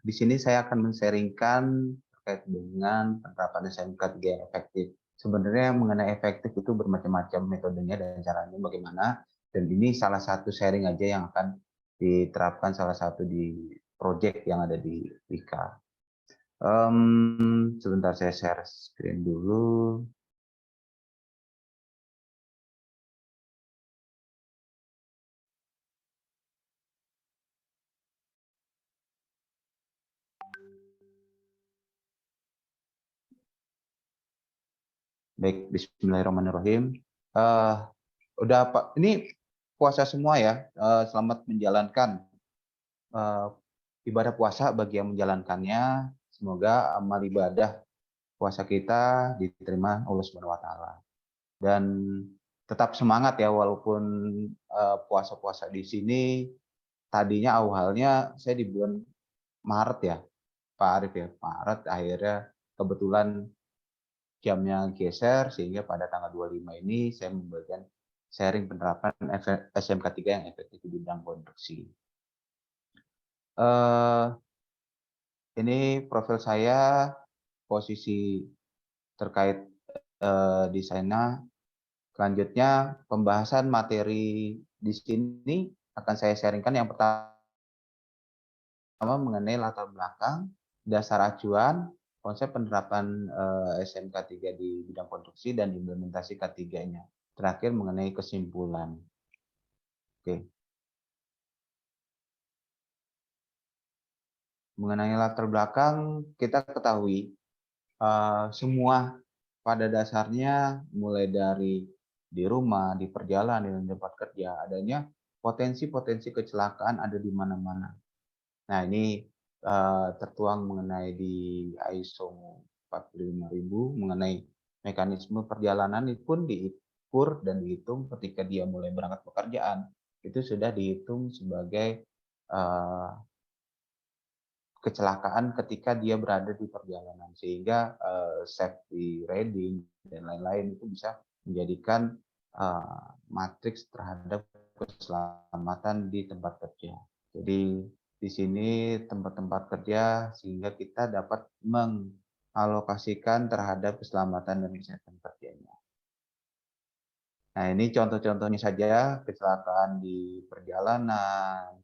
Di sini saya akan men-sharing-kan terkait dengan penerapan SMK 3 yang efektif. Sebenarnya mengenai efektif itu bermacam-macam metodenya dan caranya bagaimana, dan ini salah satu sharing aja yang akan diterapkan salah satu di project yang ada di Wika. Sebentar saya share screen dulu. Baik, bismillahirrahmanirrahim. Udah Pak, ini puasa semua ya. Selamat menjalankan eh, ibadah puasa bagi yang menjalankannya. Semoga amal ibadah puasa kita diterima Allah Subhanahu wa taala. Dan tetap semangat ya walaupun puasa-puasa di sini tadinya awalnya saya di bulan Maret ya, Pak Arif ya. Maret akhirnya kebetulan jamnya geser sehingga pada tanggal 25 ini saya membagikan sharing penerapan SMK 3 yang efektif di bidang konstruksi. Eh, ini profil saya, posisi terkait desainnya. Selanjutnya pembahasan materi di sini akan saya sharingkan yang pertama mengenai latar belakang, dasar acuan, konsep penerapan SMK 3 di bidang konstruksi dan implementasi K3-nya. Terakhir mengenai kesimpulan. Oke. Mengenai latar belakang, kita ketahui semua pada dasarnya mulai dari di rumah, di perjalanan, di tempat kerja, adanya potensi-potensi kecelakaan ada di mana-mana. Nah, ini tertuang mengenai di ISO 45000 mengenai mekanisme perjalanan itu pun diukur dan dihitung ketika dia mulai berangkat pekerjaan. Itu sudah dihitung sebagai kecelakaan ketika dia berada di perjalanan, sehingga safety rating dan lain-lain itu bisa menjadikan matriks terhadap keselamatan di tempat kerja. Jadi di sini tempat-tempat kerja sehingga kita dapat mengalokasikan terhadap keselamatan dan kesehatan kerjanya. Nah, ini contoh-contohnya saja kecelakaan di perjalanan,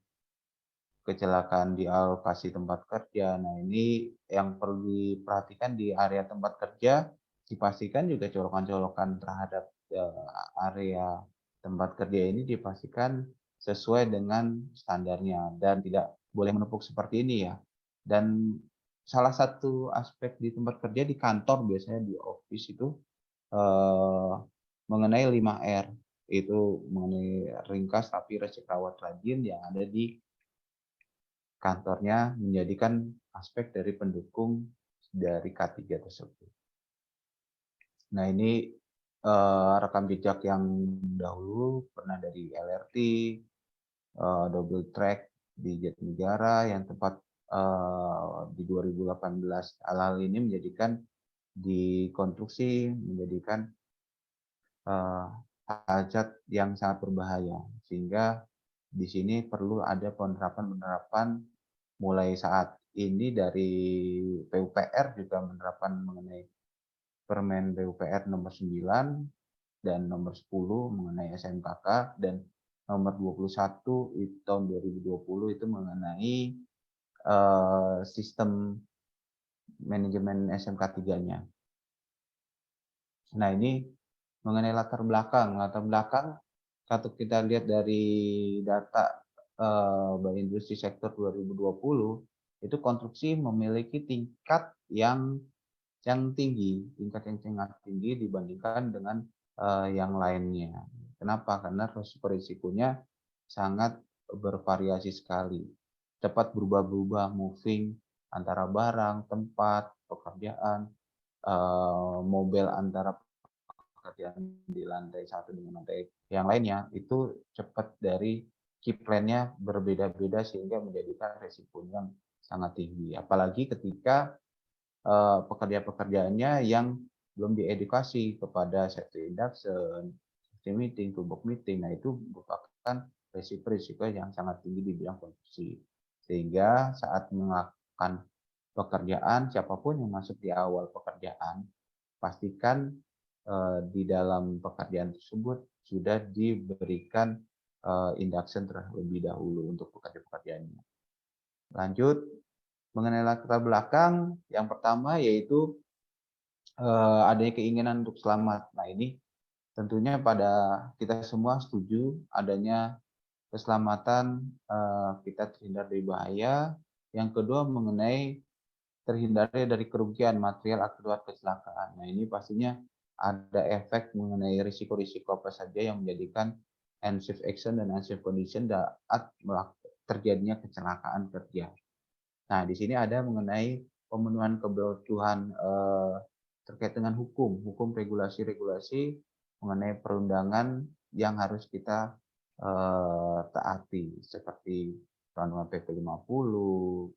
kecelakaan di alokasi tempat kerja. Nah, ini yang perlu diperhatikan di area tempat kerja, dipastikan juga colokan-colokan terhadap area tempat kerja ini dipastikan sesuai dengan standarnya dan tidak boleh menumpuk seperti ini ya. Dan salah satu aspek di tempat kerja di kantor biasanya di office itu eh, mengenai 5R, itu mengenai ringkas tapi resik rawat rajin yang ada di kantornya menjadikan aspek dari pendukung dari K3 tersebut. Nah, ini rekam jejak yang dahulu pernah dari LRT, double track di Jatinegara yang tepat di 2018. Hal-hal ini menjadikan di konstruksi menjadikan hazard yang sangat berbahaya, sehingga di sini perlu ada penerapan-penerapan mulai saat ini dari PUPR juga menerapkan mengenai Permen PUPR nomor 9 dan nomor 10 mengenai SMKK dan nomor 21 tahun 2020 itu mengenai sistem manajemen SMK 3-nya. Nah, ini mengenai latar belakang. Latar belakang kalau kita lihat dari data Bank Industri Sektor 2020 itu konstruksi memiliki tingkat yang tinggi, tingkat yang sangat tinggi dibandingkan dengan yang lainnya. Kenapa? Karena risiko-risikonya sangat bervariasi sekali. Cepat berubah-ubah, moving antara barang, tempat, pekerjaan, mobil antara pekerjaan di lantai satu dengan lantai yang lainnya, itu cepat dari key plan-nya berbeda-beda sehingga menjadikan risikonya sangat tinggi. Apalagi ketika pekerjaan-pekerjaannya yang belum diedukasi kepada safety induction, safety meeting, to book meeting. Nah, itu merupakan risiko-risiko yang sangat tinggi di bidang konstruksi. Sehingga saat melakukan pekerjaan, siapapun yang masuk di awal pekerjaan, pastikan di dalam pekerjaan tersebut sudah diberikan induction terlebih dahulu untuk pekerja-pekerjaannya. Lanjut, mengenai latar belakang, yang pertama yaitu adanya keinginan untuk selamat. Nah, ini tentunya pada kita semua setuju adanya keselamatan, kita terhindar dari bahaya. Yang kedua mengenai terhindarnya dari kerugian material akibat kecelakaan. Nah, ini pastinya ada efek mengenai risiko-risiko apa saja yang menjadikan unsafe action dan unsafe condition saat terjadinya kecelakaan kerja. Nah, di sini ada mengenai pemenuhan kebutuhan terkait dengan hukum regulasi-regulasi mengenai perundangan yang harus kita taati seperti Peraturan PP 50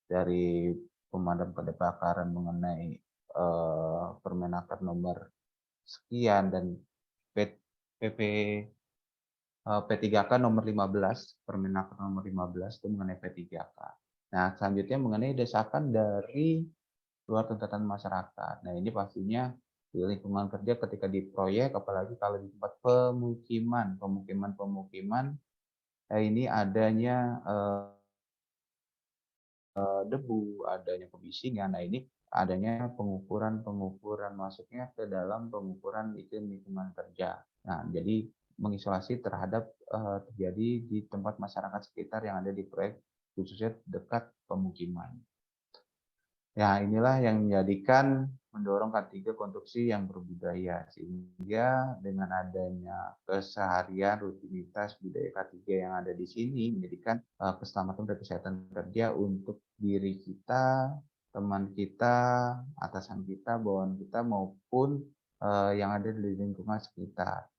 dari pemadam kebakaran mengenai Permenaker nomor sekian dan PP P3K nomor 15, Permenaker nomor 15 itu mengenai P3K. Nah, selanjutnya mengenai desakan dari luar tuntutan masyarakat. Nah, ini pastinya di lingkungan kerja ketika di proyek, apalagi kalau di tempat pemukiman, ini adanya debu, adanya kebisingan. Nah, ini adanya pengukuran masuknya ke dalam pengukuran iklim lingkungan kerja. Nah, jadi mengisolasi terhadap terjadi di tempat masyarakat sekitar yang ada di proyek, khususnya dekat pemukiman. Ya, inilah yang menjadikan mendorong K3 konstruksi yang berbudaya, sehingga dengan adanya keseharian rutinitas budaya K3 yang ada di sini menjadikan keselamatan dan kesehatan kerja untuk diri kita, teman kita, atasan kita, bawahan kita maupun yang ada di lingkungan sekitar.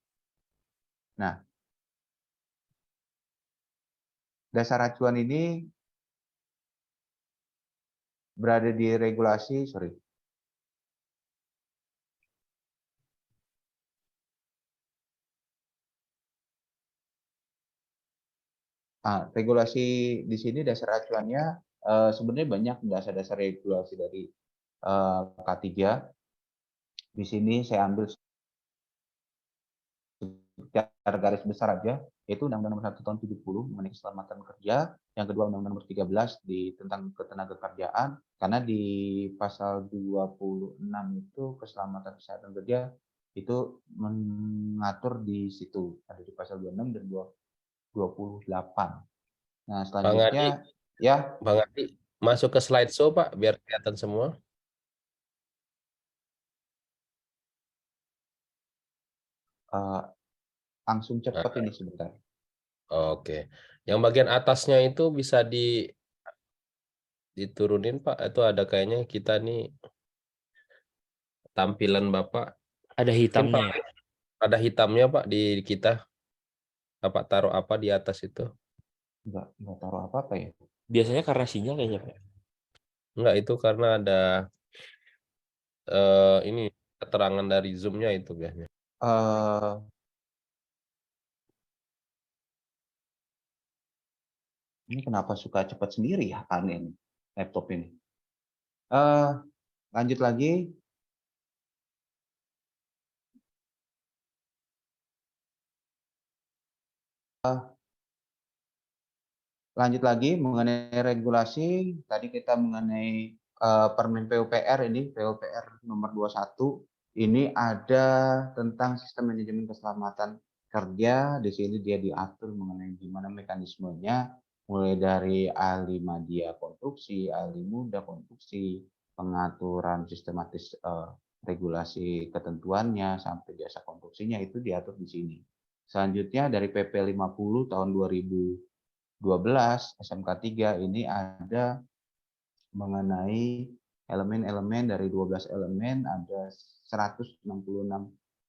Nah, dasar acuan ini berada di regulasi, regulasi di sini dasar acuannya sebenarnya banyak dasar-dasar regulasi dari K3. Di sini saya ambil secara garis besar aja, yaitu Undang-Undang Nomor 1 Tahun 70 mengenai keselamatan kerja, yang kedua Undang-Undang Nomor 13 tentang ketenagakerjaan, karena di pasal 26 itu keselamatan kesehatan kerja itu mengatur di situ, ada di pasal 26 dan 28. Nah, Bang Adi, selanjutnya ya Bang Adi, masuk ke slideshow Pak, biar kelihatan semua. langsung cepat Nah, ini sebentar. oke. Yang bagian atasnya itu bisa diturunin Pak. Itu ada kayaknya kita nih tampilan Bapak. Ada Mungkin Pak hitamnya ya? ada hitamnya Pak di kita. Bapak taruh apa di atas itu? Nggak taruh apa-apa ya. Biasanya karena sinyal kayaknya, Pak. Enggak, itu karena ada ini keterangan dari Zoom-nya itu biasanya. Ini kenapa suka cepat sendiri ya, aneh nih, laptop ini. Lanjut lagi. Lanjut lagi mengenai regulasi, tadi kita mengenai Permen PUPR ini, PUPR nomor 21, ini ada tentang sistem manajemen keselamatan kerja. Di sini dia diatur mengenai gimana mekanismenya, mulai dari ahli media konstruksi, ahli muda konstruksi, pengaturan sistematis regulasi ketentuannya, sampai jasa konstruksinya itu diatur di sini. Selanjutnya dari PP 50 tahun 2012 SMK 3 ini ada mengenai elemen-elemen, dari 12 elemen ada 166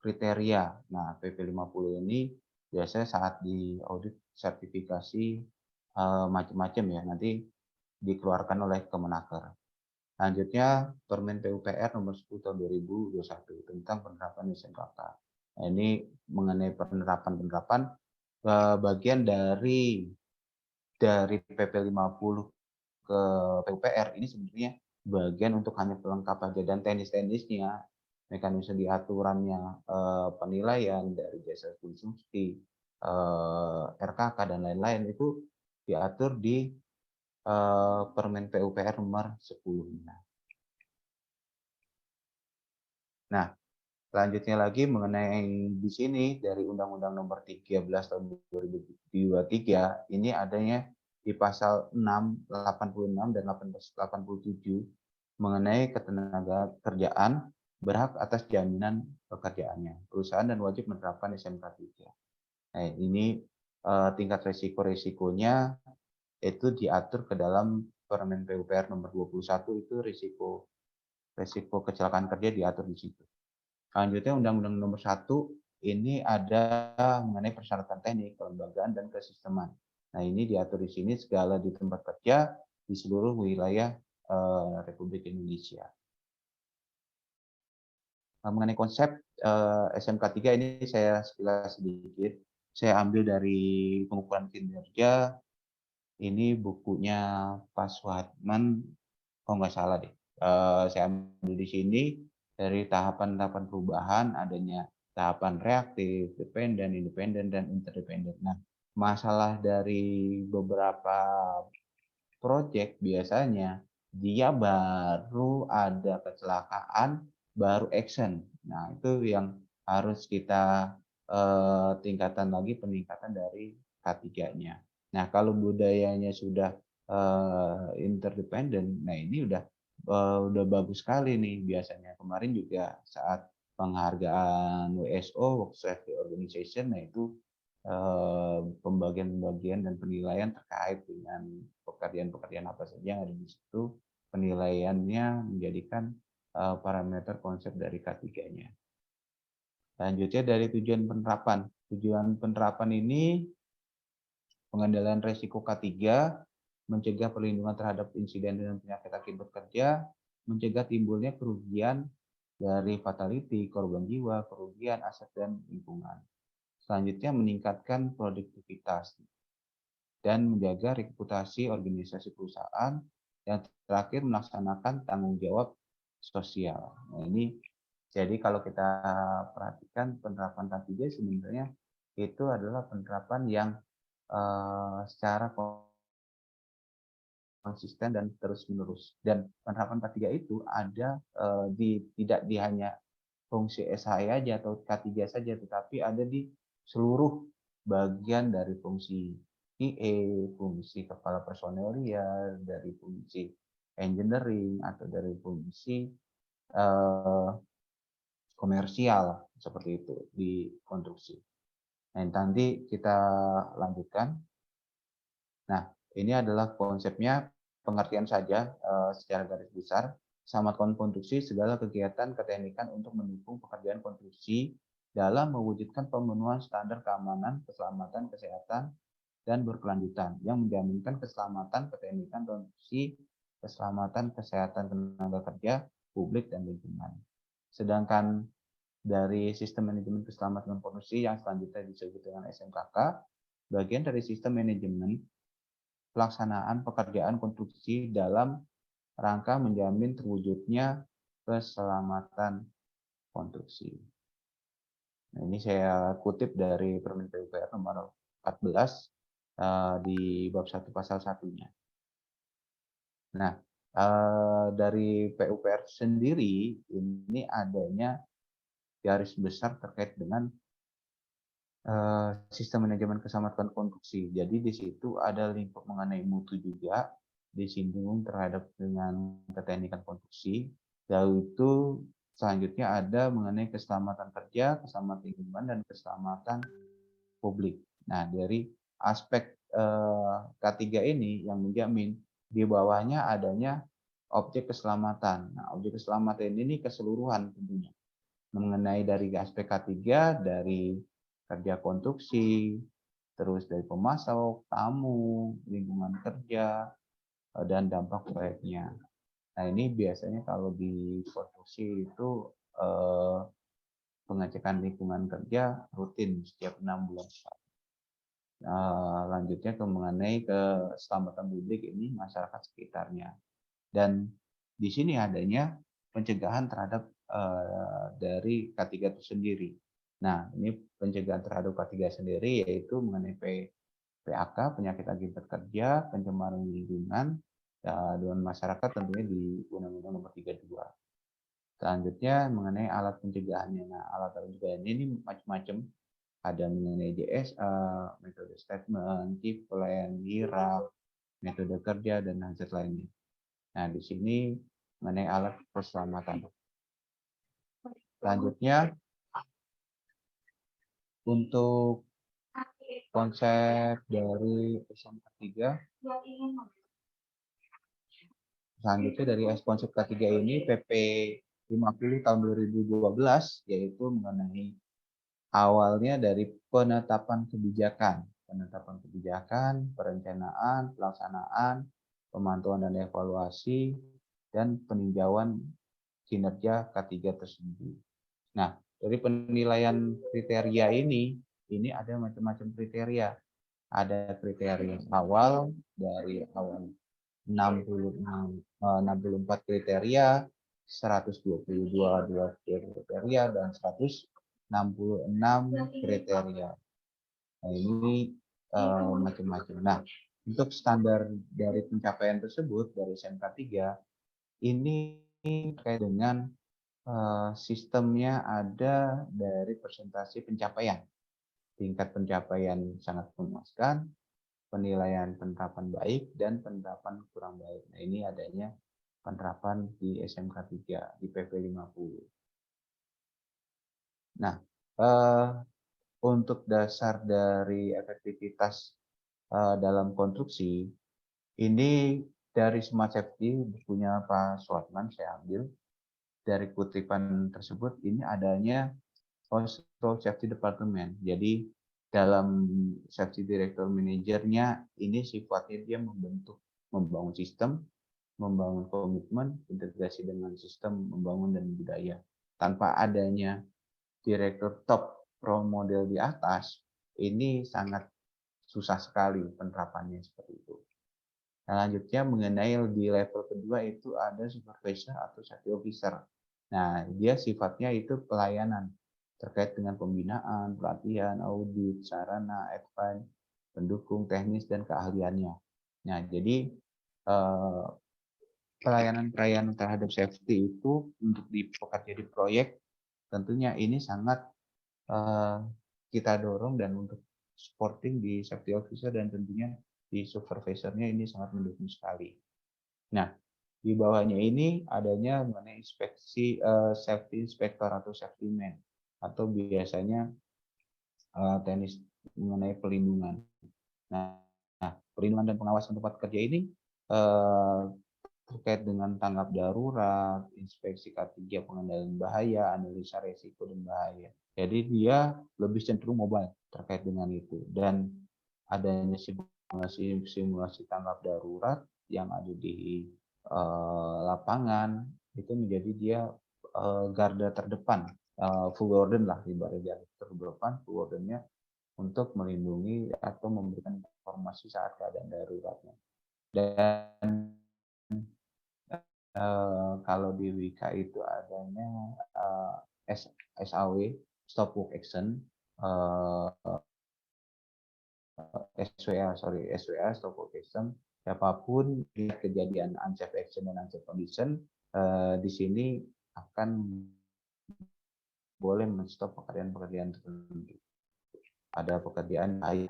kriteria. Nah, PP 50 ini biasanya saat di audit sertifikasi macam-macam ya, nanti dikeluarkan oleh Kemenaker. Selanjutnya Permen PUPR nomor 10 tahun 2021 tentang penerapan SMK. Nah, ini mengenai penerapan bagian dari PP 50 ke PUPR ini sebenarnya bagian untuk hanya pelengkap aja, dan teknis-teknisnya, mekanisme diaturannya, penilaian dari jasa konstruksi, RKK dan lain-lain itu diatur di Permen PUPR nomor 10-nya. Nah, selanjutnya lagi mengenai di sini dari Undang-Undang Nomor 13 Tahun 2023 ini adanya di pasal 6, 86 dan 87 mengenai ketenaga kerjaan berhak atas jaminan pekerjaannya. Perusahaan dan wajib menerapkan SMK 3. Nah, ini tingkat resiko-resikonya itu diatur ke dalam Permen PUPR nomor 21 itu risiko kecelakaan kerja diatur di situ. Selanjutnya Undang-Undang Nomor 1 ini ada mengenai persyaratan teknik, kelembagaan dan kesisteman. Nah, ini diatur di sini segala di tempat kerja di seluruh wilayah Republik Indonesia. Mengenai konsep SMK 3 ini saya sekilas sedikit. Saya ambil dari pengukuran kinerja. Ini bukunya Pak Suharman, kalau nggak salah deh. Saya ambil di sini dari tahapan-tahapan perubahan, adanya tahapan reaktif, dependen, independen, dan interdependen. Nah, masalah dari beberapa proyek biasanya dia baru ada kecelakaan, baru action. Nah, itu yang harus kita tingkatan lagi peningkatan dari K3-nya. Nah, kalau budayanya sudah interdependen, nah ini udah bagus sekali nih biasanya. Kemarin juga saat penghargaan WSO, Work Safety Organization, nah itu pembagian-pembagian dan penilaian terkait dengan pekerjaan-pekerjaan apa saja yang ada di situ, penilaiannya menjadikan parameter konsep dari K3-nya. Selanjutnya dari tujuan penerapan. Tujuan penerapan ini pengendalian resiko K3, mencegah perlindungan terhadap insiden dan penyakit akibat kerja, mencegah timbulnya kerugian dari fatality, korban jiwa, kerugian aset dan lingkungan. Selanjutnya meningkatkan produktivitas dan menjaga reputasi organisasi perusahaan. Yang terakhir melaksanakan tanggung jawab sosial. Nah, ini jadi kalau kita perhatikan penerapan K3 sebenarnya itu adalah penerapan yang secara konsisten dan terus-menerus. Dan penerapan K3 itu ada tidak di hanya fungsi SHE aja atau K3 saja, tetapi ada di seluruh bagian dari fungsi QA, fungsi kepala personelia, dari fungsi engineering, atau dari fungsi komersial, seperti itu di konstruksi. Nah, nanti kita lanjutkan. Nah, ini adalah konsepnya, pengertian saja secara garis besar. Keselamatan konstruksi segala kegiatan keteknikan untuk mendukung pekerjaan konstruksi dalam mewujudkan pemenuhan standar keamanan, keselamatan, kesehatan, dan berkelanjutan yang menjaminkan keselamatan keteknikan konstruksi, keselamatan kesehatan tenaga kerja, publik, dan lingkungan. Sedangkan dari sistem manajemen keselamatan konstruksi yang selanjutnya disebut dengan SMKK, bagian dari sistem manajemen pelaksanaan pekerjaan konstruksi dalam rangka menjamin terwujudnya keselamatan konstruksi. Nah, ini saya kutip dari Permen PUPR nomor 14 di bab 1 pasal 1-nya. Nah, dari PUPR sendiri ini adanya garis besar terkait dengan sistem manajemen keselamatan konstruksi. Jadi di situ ada lingkup mengenai mutu juga, disinggung terhadap dengan keteknikan konstruksi. Lalu itu selanjutnya ada mengenai keselamatan kerja, keselamatan lingkungan, dan keselamatan publik. Nah, dari aspek K3 ini yang menjamin di bawahnya adanya objek keselamatan. Nah, objek keselamatan ini keseluruhan tentunya. Mengenai dari aspek K3, dari kerja konstruksi, terus dari pemasok, tamu, lingkungan kerja, dan dampak proyeknya. Nah, ini biasanya kalau di konstruksi itu pengecekan lingkungan kerja rutin setiap 6 bulan sekali. Lanjutnya mengenai keselamatan publik ini masyarakat sekitarnya. Dan di sini adanya pencegahan terhadap dari K3 itu sendiri. Nah, ini pencegahan terhadap K3 sendiri yaitu mengenai PAK, penyakit akibat kerja, pencemaran lingkungan, dengan masyarakat tentunya di Undang-Undang Nomor 32. Selanjutnya mengenai alat pencegahannya. Nah, alat pencegahan ini macam-macam. Ada mengenai JSA, metode statement, Kiplen, HIRAP, metode kerja, dan hazard lainnya. Nah, di sini mengenai alat keselamatan. Selanjutnya, untuk konsep dari SMK 3, selanjutnya dari konsep K3 ini PP 50 tahun 2012, yaitu mengenai awalnya dari penetapan kebijakan, perencanaan, pelaksanaan, pemantauan dan evaluasi, dan peninjauan kinerja K3 tersebut. Nah, dari penilaian kriteria ini ada macam-macam kriteria. Ada kriteria awal dari awal 64 kriteria, 122 kriteria, dan 166 kriteria. Nah, ini macam-macam. Nah, untuk standar dari pencapaian tersebut dari SMK 3 ini terkait dengan sistemnya ada dari presentasi pencapaian. Tingkat pencapaian sangat memuaskan, penilaian penerapan baik, dan penerapan kurang baik. Nah, ini adanya penerapan di SMK 3 di PP 50. Nah, untuk dasar dari efektivitas dalam konstruksi, ini dari Smart Safety, bukunya Pak Suatman saya ambil. Dari kutipan tersebut, ini adanya Control Safety Department. Jadi dalam Safety Director Manager-nya ini sifatnya dia membangun sistem, membangun komitmen, integrasi dengan sistem, membangun dan budaya. Tanpa adanya direktur top role model di atas, ini sangat susah sekali penerapannya seperti itu. Nah, lanjutnya mengenai di level kedua itu ada supervisor atau safety officer. Nah, dia sifatnya itu pelayanan terkait dengan pembinaan, pelatihan, audit, sarana, advance, pendukung teknis dan keahliannya. Nah, jadi pelayanan-pelayanan terhadap safety itu untuk pekerja di proyek tentunya ini sangat kita dorong, dan untuk supporting di safety officer dan tentunya di supervisornya ini sangat mendukung sekali. Nah, di bawahnya ini adanya mengenai inspeksi safety inspector atau safety man, atau biasanya teknis mengenai pelindungan. Nah, perlindungan dan pengawasan tempat kerja ini terkait dengan tanggap darurat, inspeksi K3 pengendalian bahaya, analisa resiko dan bahaya. Jadi dia lebih cenderung mobile terkait dengan itu, dan adanya simulasi tanggap darurat yang ada di lapangan itu menjadi dia garda terdepan, full warden lah, ibaratnya terdepan full wardennya untuk melindungi atau memberikan informasi saat keadaan daruratnya. Dan kalau di Wika itu adanya SAW, Stop Work Action, SWA, Stop Work Action. Siapapun kejadian unsafe action dan unsafe condition, di sini akan boleh menstop pekerjaan-pekerjaan tertentu. Ada pekerjaan lain.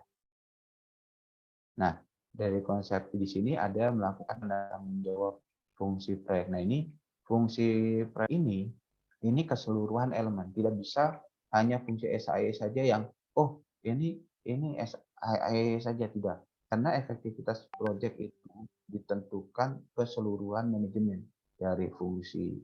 Nah, dari konsep di sini ada melakukan tanggung jawab fungsi proyek. Nah, ini fungsi proyek ini keseluruhan elemen. Tidak bisa hanya fungsi SAE saja yang ini SAE saja, tidak. Karena efektivitas proyek itu ditentukan keseluruhan manajemen dari fungsi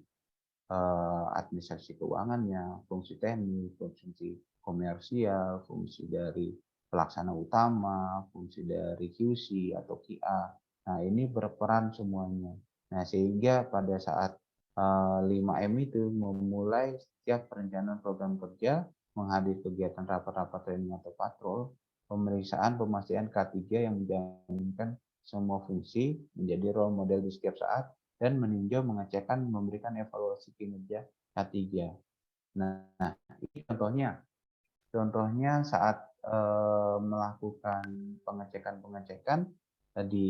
administrasi keuangannya, fungsi teknik, fungsi komersial, fungsi dari pelaksana utama, fungsi dari QC atau QA. Nah, ini berperan semuanya. Nah, sehingga pada saat 5M itu memulai setiap perencanaan program kerja, menghadiri kegiatan rapat-rapat training atau patrol, pemeriksaan pemastian K3 yang menjaminkan semua fungsi, menjadi role model di setiap saat, dan meninjau, mengecekkan, memberikan evaluasi kinerja K3. Nah, ini contohnya. Contohnya saat melakukan pengecekan di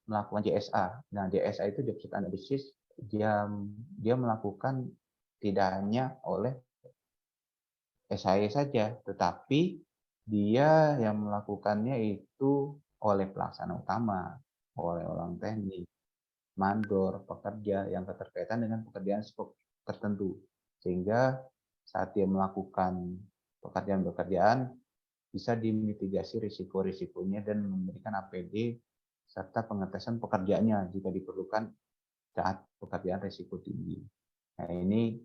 melakukan JSA. Nah, JSA itu job set analysis, dia melakukan tidak hanya oleh SAE saja, tetapi dia yang melakukannya itu oleh pelaksana utama, oleh orang teknik, mandor, pekerja yang keterkaitan dengan pekerjaan skop tertentu. Sehingga saat dia melakukan pekerjaan-pekerjaan bisa dimitigasi risiko-risikonya dan memberikan APD serta pengetesan pekerjaannya jika diperlukan saat pekerjaan risiko tinggi. Nah, ini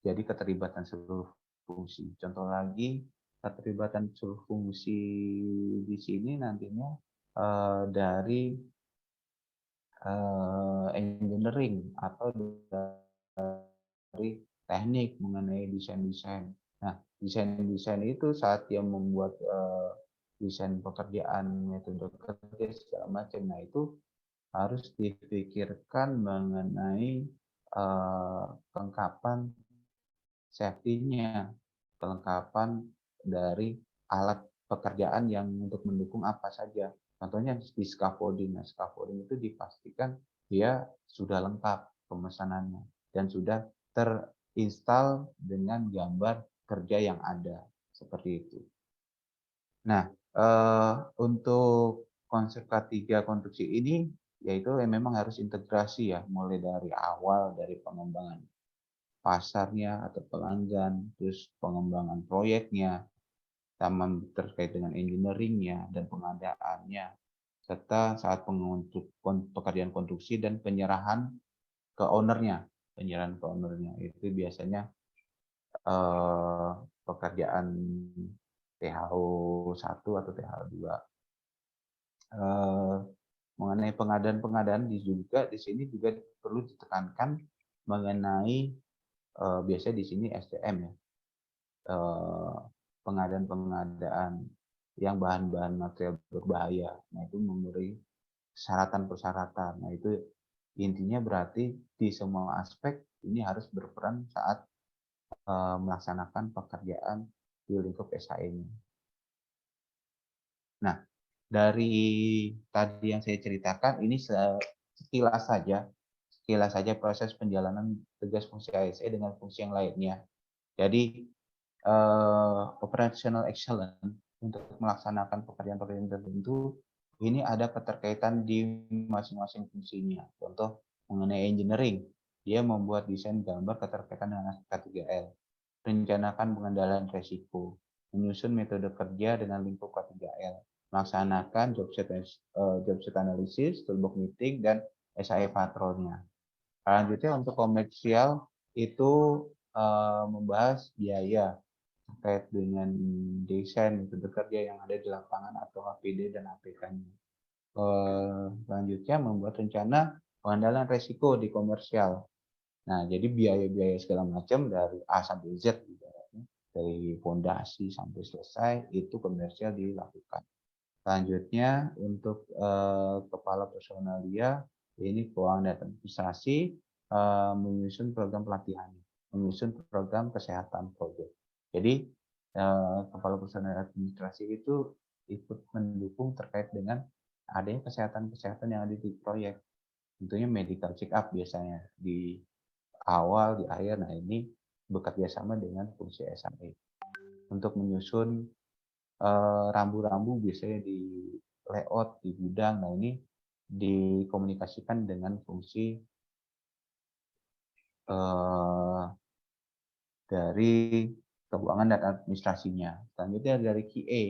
jadi keterlibatan seluruh fungsi. Contoh lagi, keterlibatan seluruh fungsi di sini nantinya dari engineering atau dari teknik mengenai desain-desain. Nah, desain-desain itu saat dia membuat desain pekerjaan, metode kerja segala macam, nah itu harus dipikirkan mengenai kelengkapan safety-nya, kelengkapan dari alat pekerjaan yang untuk mendukung apa saja. Contohnya di scaffolding. Nah, scaffolding itu dipastikan dia sudah lengkap pemesanannya dan sudah terinstall dengan gambar kerja yang ada. Seperti itu. Nah, untuk konsep K3 konstruksi ini yaitu memang harus integrasi ya, mulai dari awal dari pengembangan pasarnya atau pelanggan, terus pengembangan proyeknya, sama terkait dengan engineering-nya dan pengadaannya, serta saat pekerjaan konstruksi dan penyerahan ke owner-nya. Penyerahan ke owner-nya itu biasanya pekerjaan THO 1 atau THO 2. Mengenai pengadaan juga di sini juga perlu ditekankan mengenai biasanya di sini SDM ya, pengadaan yang bahan-bahan material berbahaya. Nah, itu memberi persyaratan-persyaratan. Nah, itu intinya berarti di semua aspek ini harus berperan saat melaksanakan pekerjaan di lingkup SHE-nya. Nah, dari tadi yang saya ceritakan ini sekilas saja proses penjalanan tugas fungsi ASE dengan fungsi yang lainnya. Jadi operational excellence untuk melaksanakan pekerjaan-pekerjaan tertentu ini ada keterkaitan di masing-masing fungsinya. Contoh mengenai engineering, dia membuat desain gambar keterkaitan dengan K3L, rencanakan pengendalian resiko, menyusun metode kerja dengan lingkup K3L, melaksanakan job set analysis, toolbox meeting, dan SAE patrolnya. Selanjutnya untuk komersial itu membahas biaya terkait dengan desain metode kerja yang ada di lapangan atau APD dan APK-nya. Selanjutnya membuat rencana pengendalian resiko di komersial. Nah, jadi biaya-biaya segala macam dari A sampai Z, dari fondasi sampai selesai itu komersial dilakukan. Selanjutnya untuk kepala personalia ini keuangan dan administrasi menyusun program pelatihan, menyusun program kesehatan proyek. Jadi kepala personal administrasi itu ikut mendukung terkait dengan adanya kesehatan yang ada di proyek. Tentunya medical check up biasanya di awal, di akhir. Nah, ini bekerja sama dengan fungsi SAE untuk menyusun rambu-rambu biasanya di layout di gudang. Nah, ini dikomunikasikan dengan fungsi dari keuangan dan administrasinya. Selanjutnya dari QA.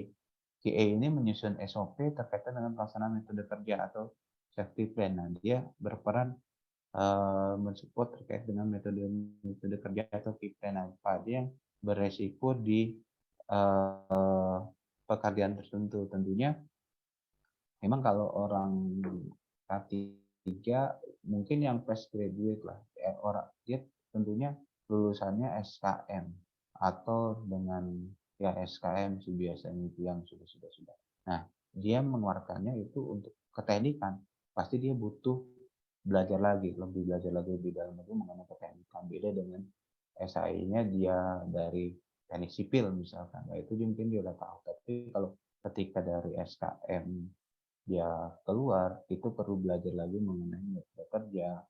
QA ini menyusun SOP terkait dengan pelaksanaan metode kerja atau safety plan. Nah, dia berperan mensupport terkait dengan metode kerja atau key plan apa aja yang beresiko di pekerjaan tertentu. Tentunya memang kalau orang K3 mungkin yang fresh graduate lah, orang dia tentunya lulusannya SKM atau dengan ya SKM sih biasanya itu yang sudah. Nah, dia mengeluarkannya itu untuk keteknikan. Pasti dia butuh lebih belajar lagi lebih dalam lagi mengenai keteknikan. Beda dengan SAI-nya dia dari teknik sipil misalkan. Nah, itu mungkin dia udah tahu. Tapi kalau ketika dari SKM dia keluar, itu perlu belajar lagi mengenai metode kerja,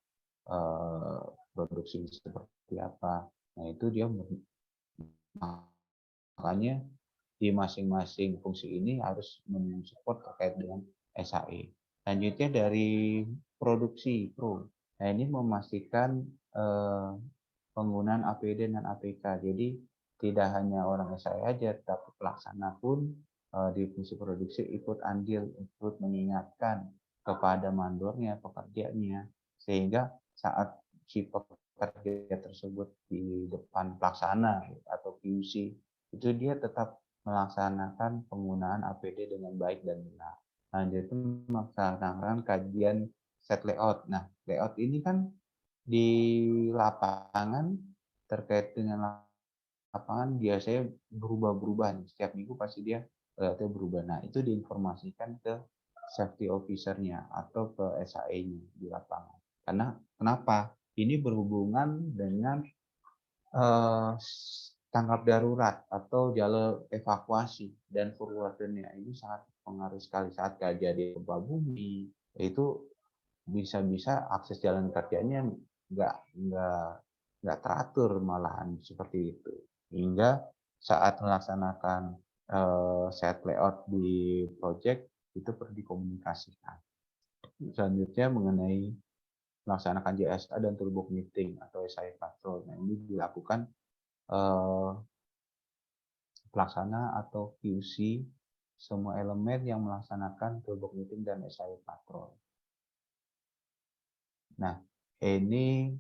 produksi seperti apa. Nah, itu dia makanya di masing-masing fungsi ini harus mensupport terkait dengan SAE. Selanjutnya dari produksi pro. Nah, ini memastikan penggunaan APD dan APK. Jadi tidak hanya orang SAE aja, tapi pelaksana pun di fungsi produksi ikut andil, ikut mengingatkan kepada mandornya, pekerjanya, sehingga saat si pekerja tersebut di depan pelaksana atau QC, itu dia tetap melaksanakan penggunaan APD dengan baik dan benar. Lanjutnya melaksanakan kajian set layout. Nah, layout ini kan di lapangan terkait dengan lapangan biasanya berubah-berubah nih. Setiap minggu pasti dia layoutnya berubah. Nah, itu diinformasikan ke safety officer-nya atau ke SAE-nya di lapangan. Karena kenapa? Ini berhubungan dengan tanggap darurat atau jalur evakuasi dan forwardernya ini sangat pengaruh sekali saat kejadian gempa bumi. Itu bisa-bisa akses jalan kerjanya nggak nggak nggak teratur malahan seperti itu. Hingga saat melaksanakan set layout di project itu perlu dikomunikasikan. Selanjutnya mengenai melaksanakan JSA dan toolbox meeting atau SI patrol. Nah, ini dilakukan pelaksana atau QC semua elemen yang melaksanakan toolbox meeting dan SI patrol. Nah, ini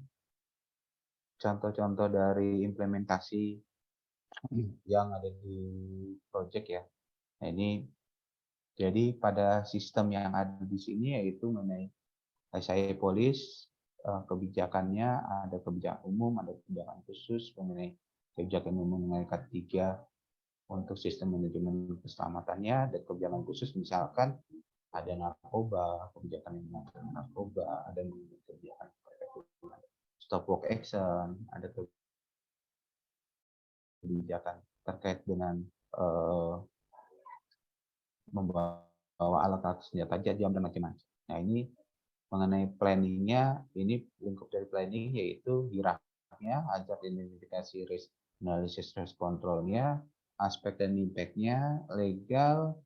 contoh-contoh dari implementasi yang ada di project ya. Nah, ini jadi pada sistem yang ada di sini yaitu mengenai SI Polis, kebijakannya ada kebijakan umum, ada kebijakan khusus mengenai kebijakan umum mengenai K3 untuk sistem manajemen keselamatannya, dan kebijakan khusus misalkan ada narkoba, kebijakan yang mengatur narkoba, ada kebijakan stop work action, ada kebijakan terkait dengan membawa alat-alat senjata tajam dan macam-macam. Nah, ini mengenai planningnya, ini lingkup dari planning yaitu hierarkinya, hazard identifikasi, risk analysis, risk controlnya, aspek dan impact-nya, legal,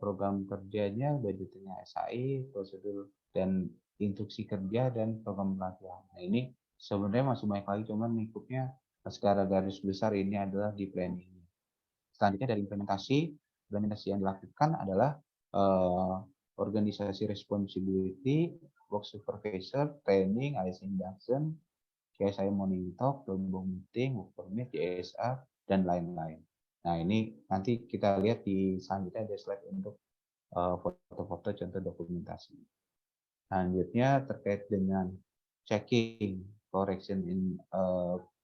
program kerjanya, budgetnya SAI, prosedur dan instruksi kerja, dan program pelatihan. Nah, ini sebenarnya masih banyak lagi, cuman lingkupnya secara garis besar ini adalah di planning. Selanjutnya dari implementasi yang dilakukan adalah organisasi responsibility, work supervisor, training, IC induction, KSI morning talk, toolbox meeting, work permit, JSA, dan lain-lain. Nah, ini nanti kita lihat di selanjutnya ada slide untuk foto-foto contoh dokumentasi. Selanjutnya terkait dengan checking, correction in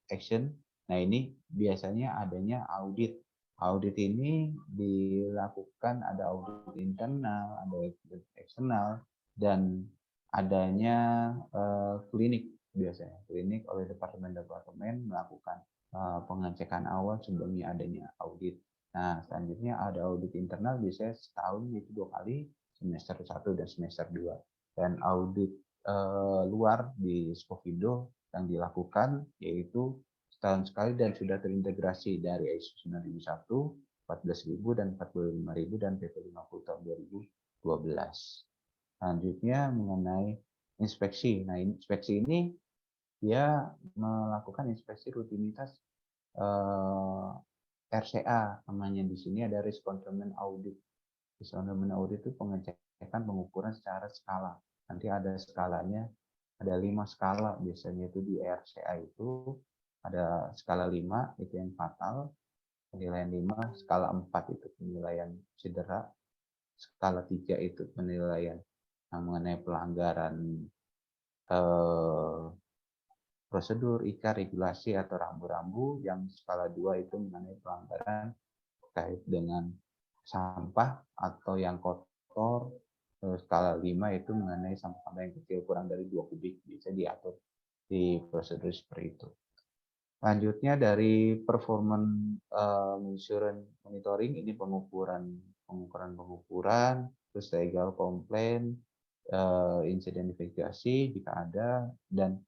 action. Nah, ini biasanya adanya audit. Audit ini dilakukan ada audit internal, ada audit eksternal, dan adanya klinik biasanya. Klinik oleh departemen-departemen melakukan pengecekan awal sebelumnya adanya audit. Nah, selanjutnya ada audit internal biasanya setahun itu 2 kali, semester 1 dan semester 2. Dan audit luar di Skovindo yang dilakukan yaitu setahun sekali dan sudah terintegrasi dari ISO 9001, 14.000 dan 45.000 dan PP 50 tahun 2012. Selanjutnya mengenai inspeksi. Nah, inspeksi ini dia melakukan inspeksi rutinitas RCA, namanya di sini ada risk containment audit. Risk containment audit itu pengecekan pengukuran secara skala. Nanti ada skalanya, ada 5 skala biasanya itu di RCA itu ada skala 5 itu yang fatal, penilaian 5, skala 4 itu penilaian cedera, skala 3 itu penilaian yang mengenai pelanggaran prosedur, IKA, regulasi atau rambu-rambu. Yang skala 2 itu mengenai pelanggaran terkait dengan sampah atau yang kotor. Skala 5 itu mengenai sampah yang kecil kurang dari 2 kubik, bisa diatur di prosedur seperti itu. Lanjutnya dari performance insurance monitoring, ini pengukuran, terus legal komplain, insiden investigasi jika ada, dan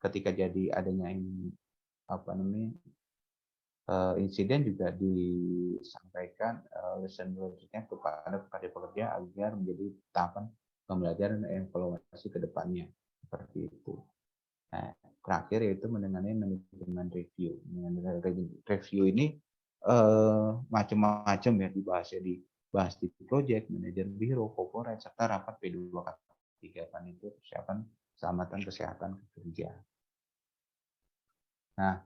ketika jadi adanya insiden juga disampaikan lesson learned-nya kepada pekerja agar menjadi tahapan pembelajaran dan evaluasi ke depannya, seperti itu. Nah, terakhir yaitu mengenai manajemen review. Manajemen review ini macam-macam ya, dibahas di project, manajer biro, corporate, serta rapat P2K3 kan, itu persiapan keselamatan kesehatan kerja. Nah,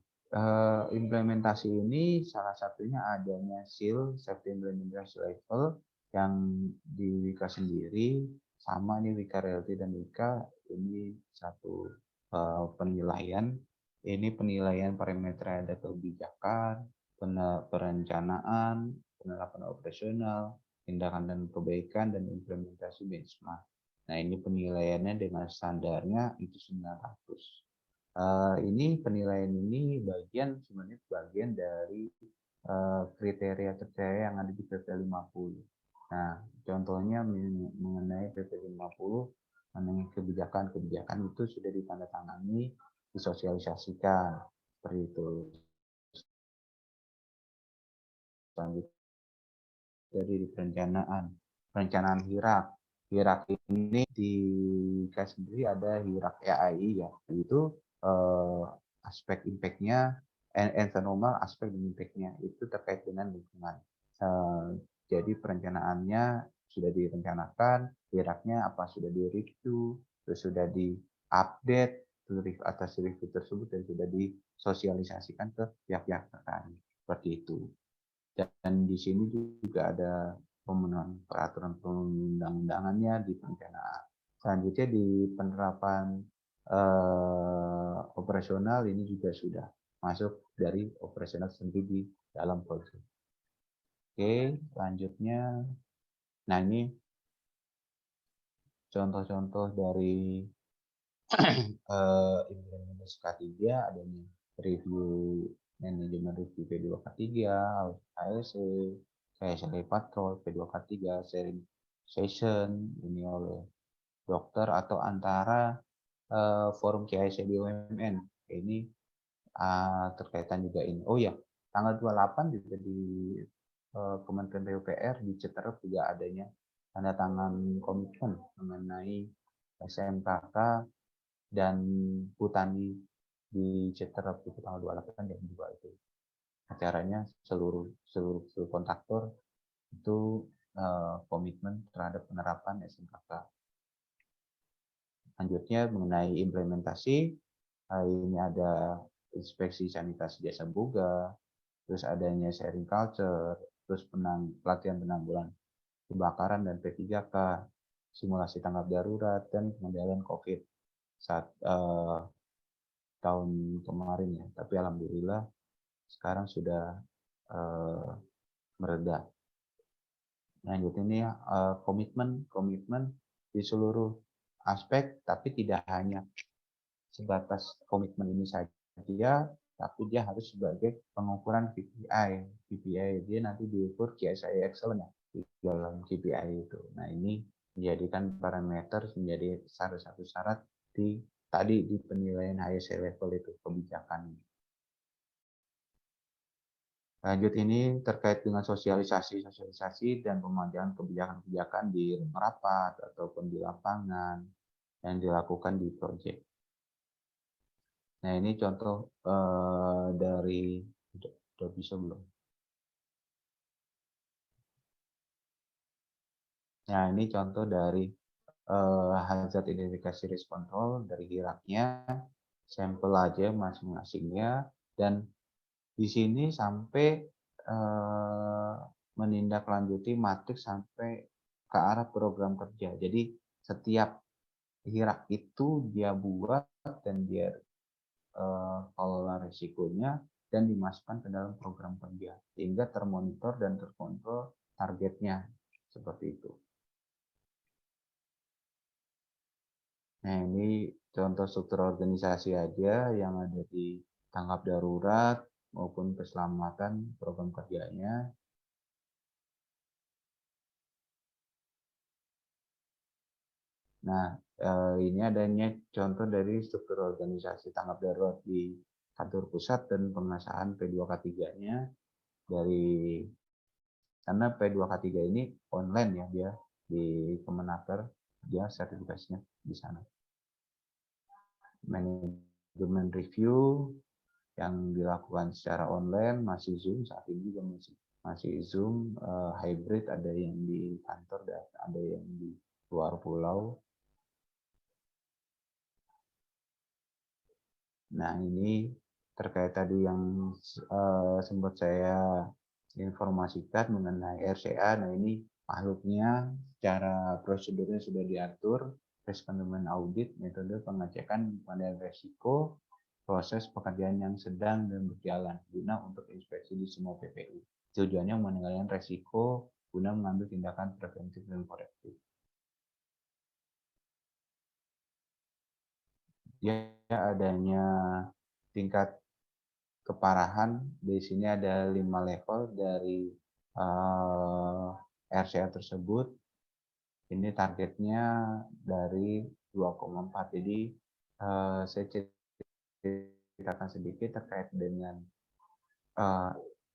implementasi ini salah satunya adanya SIL, Safety Implementation Level, yang di Wika sendiri, sama nih Wika Realty dan Wika, ini satu penilaian. Ini penilaian parameter ada kebijakan, perencanaan, penerapan operasional, tindakan dan perbaikan, dan implementasi benchmark. Nah, ini penilaiannya dengan standarnya itu 900. Ini penilaian ini sebenarnya bagian dari kriteria yang ada di PP 50. Nah, contohnya mengenai PP 50, mengenai kebijakan itu sudah ditandatangani, disosialisasikan, seperti itu. Selanjutnya dari perencanaan HIRAK. HIRAK ini di KAS sendiri ada HIRAK EAI ya, itu aspek impact-nya, environmental aspek dan impact-nya itu terkait dengan lingkungan. Jadi perencanaannya sudah direncanakan, HIRAK-nya apa sudah direview, terus sudah diupdate atas review tersebut, dan sudah disosialisasikan ke pihak-pihak terkait, seperti itu. Dan di sini juga ada pemenuhan peraturan perundang-undangannya di perencanaan. Selanjutnya di penerapan operasional, ini juga sudah masuk dari operasional sendiri di dalam proyek. Oke, selanjutnya, nah ini contoh-contoh dari implementasi K3, adanya review manajemen review P2K3, ASE, KSLE Patrol, P2K3, sharing session ini oleh dokter atau antara forum KSE BUMN. Ini terkaitan juga ini. Oh ya, tanggal 28 juga di Kementerian PUPR di Citerep juga adanya tanda tangan komitmen mengenai SMKK dan Butani di Citerep itu tanggal 28 dan 2 itu. Acaranya seluruh kontraktor itu komitmen terhadap penerapan SMKK. Selanjutnya mengenai implementasi, ini ada inspeksi sanitasi jasa boga, terus adanya sharing culture, terus pelatihan penanggulangan kebakaran dan P3K, simulasi tanggap darurat, dan pengendalian COVID saat tahun kemarin ya. Tapi alhamdulillah sekarang sudah mereda. Lanjut ini komitmen di seluruh aspek, tapi tidak hanya sebatas komitmen ini saja, tapi dia harus sebagai pengukuran KPI. KPI dia nanti diukur KSI excellent ya di dalam KPI itu. Nah, ini menjadikan parameter menjadi salah satu syarat di penilaian HSE level itu, kebijakan. Lanjut ini terkait dengan sosialisasi dan pemanjangan kebijakan-kebijakan di rapat ataupun di lapangan yang dilakukan di proyek. Nah, ini contoh dari, udah bisa belum? Nah, ini contoh dari hazard identifikasi risk control dari HIRAK-nya, sampel aja masing-masingnya, dan di sini sampai menindaklanjuti matriks sampai ke arah program kerja. Jadi setiap HIRAK itu dia buat dan dia kelola risikonya dan dimasukkan ke dalam program kerja sehingga termonitor dan terkontrol targetnya seperti itu. Nah, ini contoh struktur organisasi aja yang ada di tanggap darurat maupun keselamatan program kerjanya. Nah, ini adanya contoh dari struktur organisasi tanggap darurat di kantor pusat dan pengesahan P2K3-nya dari karena P2K3 ini online ya dia di Kemenaker, dia sertifikasinya di sana. Manajemen review yang dilakukan secara online masih Zoom, saat ini juga masih Zoom, hybrid, ada yang di kantor dan ada yang di luar pulau. Nah, ini terkait tadi yang sempat saya informasikan mengenai RCA. Nah, ini makhluknya secara prosedurnya sudah diatur, risk management audit, metode pengecekan pada risiko, proses pekerjaan yang sedang dan berjalan guna untuk inspeksi di semua PPU. Tujuannya mengendalikan risiko guna mengambil tindakan preventif dan korektif. Ya, adanya tingkat keparahan di sini ada 5 level dari RCA tersebut. Ini targetnya dari 2,4. Jadi saya ceritakan sedikit terkait dengan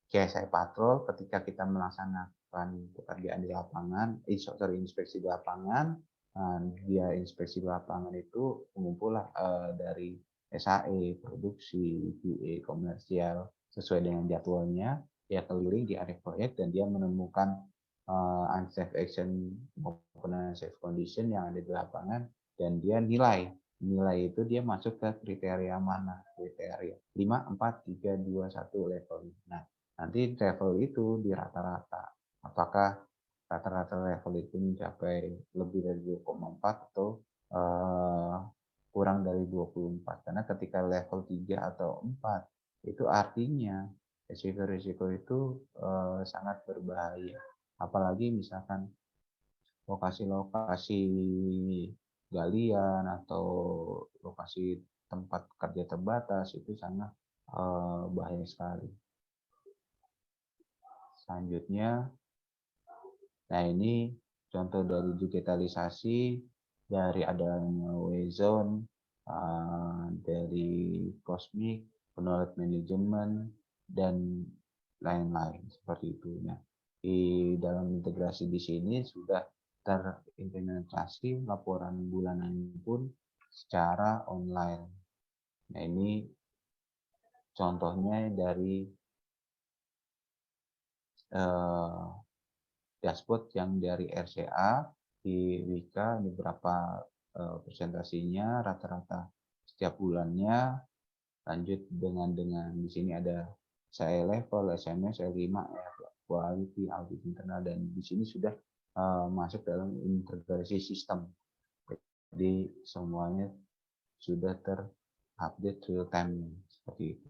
KSI Patrol ketika kita melaksanakan pekerjaan di lapangan, inspeksi di lapangan. Dia inspeksi di lapangan itu mengumpullah dari SAE, produksi, QA, komersial, sesuai dengan jadwalnya. Dia keliling di area proyek dan dia menemukan unsafe action maupun unsafe condition yang ada di lapangan dan dia nilai itu dia masuk ke kriteria mana, kriteria 5, 4, 3, 2, 1 level. Nah, nanti level itu di rata-rata apakah rata-rata level itu mencapai lebih dari 2,4 atau kurang dari 24. Karena ketika level 3 atau 4 itu artinya risiko-risiko itu sangat berbahaya. Apalagi misalkan lokasi-lokasi galian atau lokasi tempat kerja terbatas itu sangat bahaya sekali. Selanjutnya, nah ini contoh dari digitalisasi dari adanya Wezone, dari Cosmic, knowledge management, dan lain-lain seperti itu. Nah, di dalam integrasi di sini sudah terimplementasi laporan bulanan pun secara online. Nah, ini contohnya dari dashboard yang dari RCA di Wika, ini berapa presentasinya rata-rata setiap bulannya. Lanjut dengan di sini ada SAE level, SMS, L5, quality, audit internal, dan di sini sudah masuk dalam integrasi sistem. Jadi semuanya sudah terupdate real time seperti itu.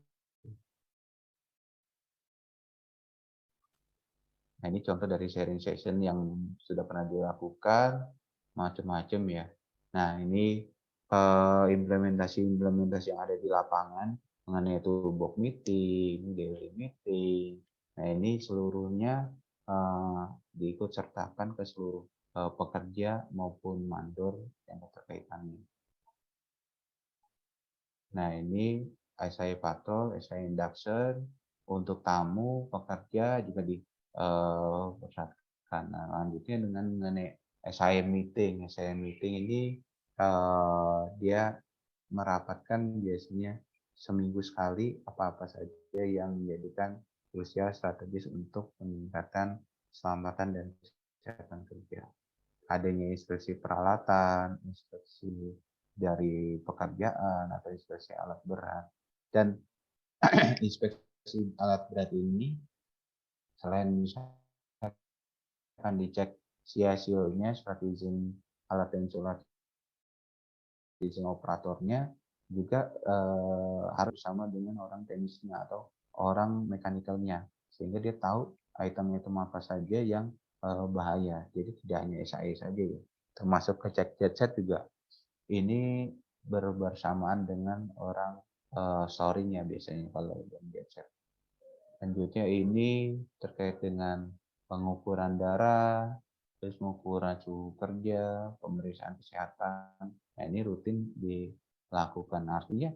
Nah, ini contoh dari sharing session yang sudah pernah dilakukan, macam-macam ya. Nah, ini implementasi yang ada di lapangan mengenai itu box meeting, daily meeting. Nah, ini seluruhnya diikut sertakan ke seluruh pekerja maupun mandor yang terkaitannya. Nah, ini SAE Patrol, SAE Induction untuk tamu, pekerja juga dipersyaratkan. Nah, lanjutnya dengan mengenai SAE Meeting. SAE Meeting ini dia merapatkan biasanya seminggu sekali apa-apa saja yang menjadikan usia strategis untuk meningkatkan keselamatan dan kesehatan kerja. Adanya inspeksi peralatan, inspeksi dari pekerjaan atau inspeksi alat berat, dan inspeksi alat berat ini selain misalkan dicek CSIO-nya, surat izin alat dan surat izin operatornya, juga harus sama dengan orang teknisnya atau orang mekanikalnya, sehingga dia tahu item-item apa saja yang bahaya. Jadi tidak hanya SAE saja ya, termasuk ngecek genset juga. Ini bersamaan dengan orang storing-nya biasanya kalau dalam genset. Selanjutnya ini terkait dengan pengukuran darah, terus pengukuran suhu kerja, pemeriksaan kesehatan. Nah, ini rutin dilakukan. Artinya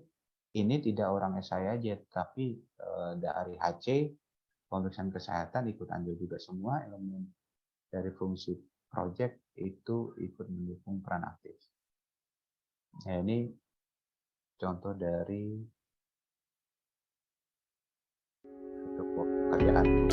ini tidak orang SI aja, tapi dari HC, pemeriksaan kesehatan ikut andil juga, semua elemen dari fungsi project itu ikut mendukung peran aktif. Nah, ini contoh dari pekerjaan.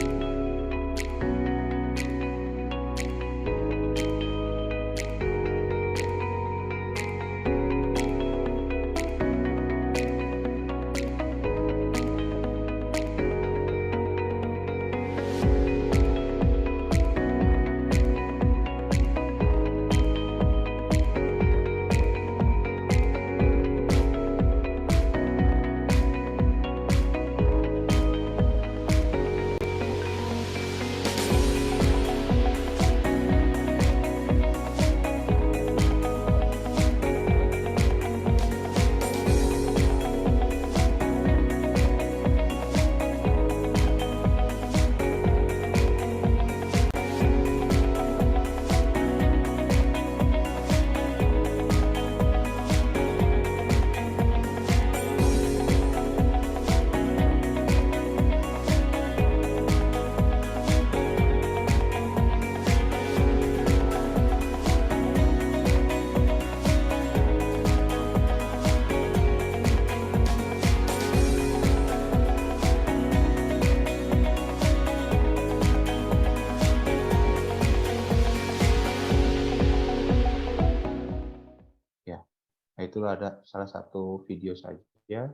Nah, itu ada salah satu video saja.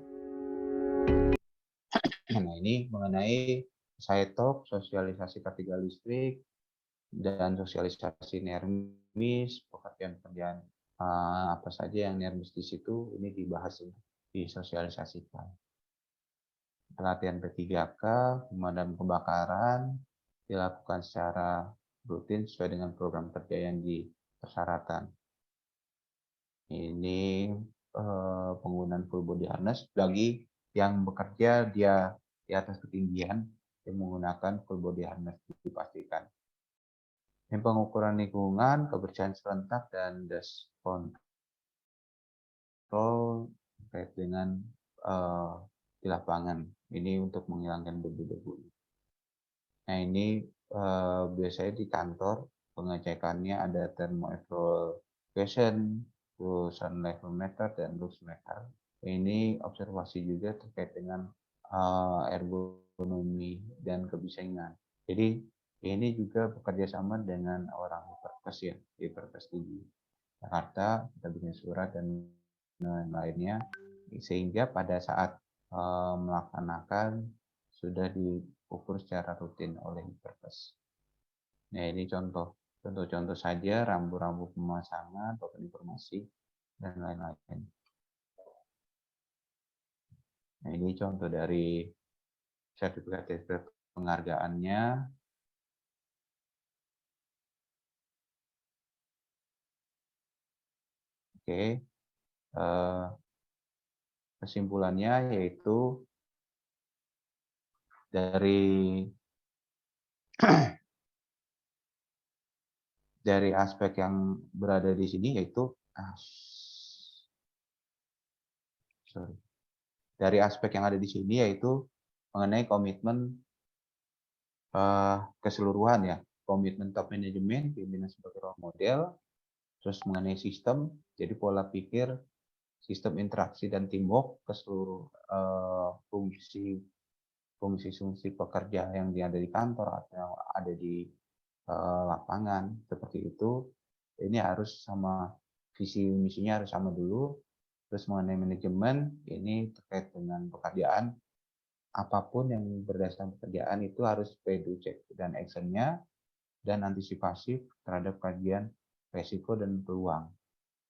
Nah, ini mengenai side talk, sosialisasi K3 listrik, dan sosialisasi NERMIS, pekerjaan-pekerjaan apa saja yang NERMIS di situ, ini dibahas, disosialisasikan. Pelatihan P3K, pemadam kebakaran, dilakukan secara rutin sesuai dengan program kerja yang dipersyaratkan. Ini penggunaan full body harness bagi yang bekerja dia di atas ketinggian yang menggunakan full body harness dipastikan. Ini pengukuran lingkungan, kebersihan serentak, dan dust control terkait dengan di lapangan. Ini untuk menghilangkan debu-debu. Nah, ini biasanya di kantor pengecekannya ada thermoevaluation, terus sun level meter, dan lux meter. Ini observasi juga terkait dengan ergonomi dan kebisingan. Jadi ini juga bekerja sama dengan orang Perkes ya, di Perkes di Jakarta, kita bikin surat dan lainnya, sehingga pada saat melaksanakan sudah diukur secara rutin oleh Perkes. Nah, ini contoh saja rambu-rambu pemasangan, token informasi, dan lain-lain. Nah, ini contoh dari sertifikat penghargaannya. Oke, kesimpulannya yaitu dari aspek yang berada di sini yaitu dari aspek yang ada di sini yaitu mengenai komitmen keseluruhan ya, komitmen top manajemen, pimpinan sebagai role model, terus mengenai sistem, jadi pola pikir, sistem interaksi dan teamwork ke seluruh fungsi pekerja yang ada di kantor atau yang ada di lapangan seperti itu. Ini harus sama, visi misinya harus sama dulu. Terus mengenai manajemen, ini terkait dengan pekerjaan, apapun yang berdasarkan pekerjaan itu harus PDU check dan actionnya, dan antisipasi terhadap kajian resiko dan peluang.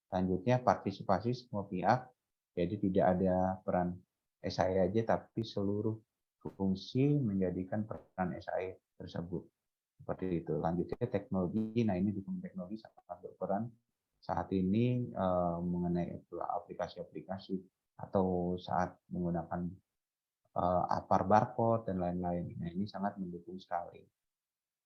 Selanjutnya partisipasi semua pihak Jadi tidak ada peran SI aja, tapi seluruh fungsi menjadikan peran SI tersebut. Seperti itu. Lanjutnya teknologi. Nah, ini dukung teknologi sangat berperan saat ini mengenai aplikasi-aplikasi atau saat menggunakan apar barcode dan lain-lain. Nah, ini sangat mendukung sekali.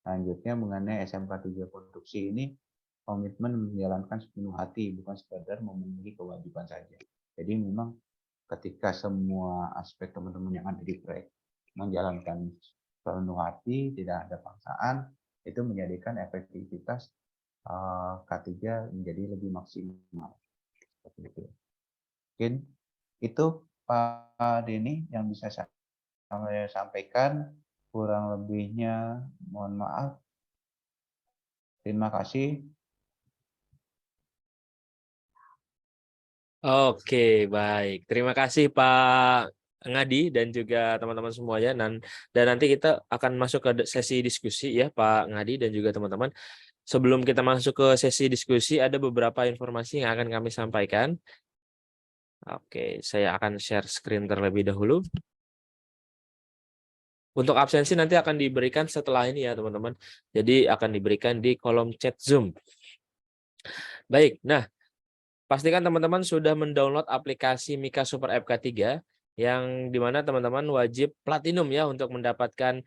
Selanjutnya mengenai SMK 3 Produksi ini komitmen menjalankan sepenuh hati, bukan sekadar memenuhi kewajiban saja. Jadi memang ketika semua aspek teman-teman yang ada di proyek menjalankan sepenuh hati, tidak ada paksaan, itu menjadikan efektivitas K3 menjadi lebih maksimal. Seperti itu. Mungkin itu Pak Denny yang bisa saya sampaikan. Kurang lebihnya mohon maaf. Terima kasih. Oke, baik. Terima kasih Pak Ngadi dan juga teman-teman semuanya. Dan nanti kita akan masuk ke sesi diskusi ya Pak Ngadi dan juga teman-teman. Sebelum kita masuk ke sesi diskusi, ada beberapa informasi yang akan kami sampaikan. Oke, saya akan share screen terlebih dahulu. Untuk absensi nanti akan diberikan setelah ini ya teman-teman. Jadi akan diberikan di kolom chat Zoom. Baik, nah pastikan teman-teman sudah mendownload aplikasi Mika Super App K3 yang dimana teman-teman wajib platinum ya untuk mendapatkan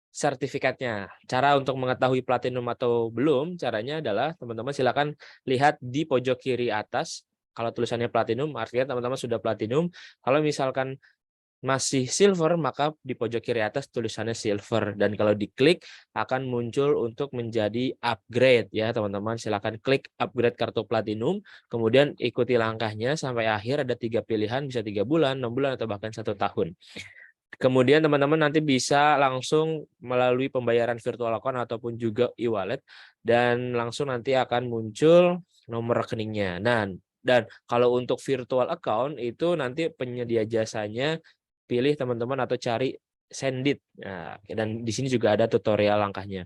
sertifikatnya. Cara untuk mengetahui platinum atau belum, caranya adalah teman-teman silakan lihat di pojok kiri atas. Kalau tulisannya platinum, artinya teman-teman sudah platinum. Kalau misalkan masih silver, maka di pojok kiri atas tulisannya silver. Dan kalau diklik akan muncul untuk menjadi upgrade ya teman-teman. Silakan klik upgrade kartu platinum, kemudian ikuti langkahnya sampai akhir. Ada 3 pilihan, bisa 3 bulan, 6 bulan, atau bahkan 1 tahun. Kemudian teman-teman nanti bisa langsung melalui pembayaran virtual account ataupun juga e-wallet, dan langsung nanti akan muncul nomor rekeningnya. Dan kalau untuk virtual account itu nanti penyedia jasanya pilih teman-teman atau cari Sendit. Nah, dan di sini juga ada tutorial langkahnya.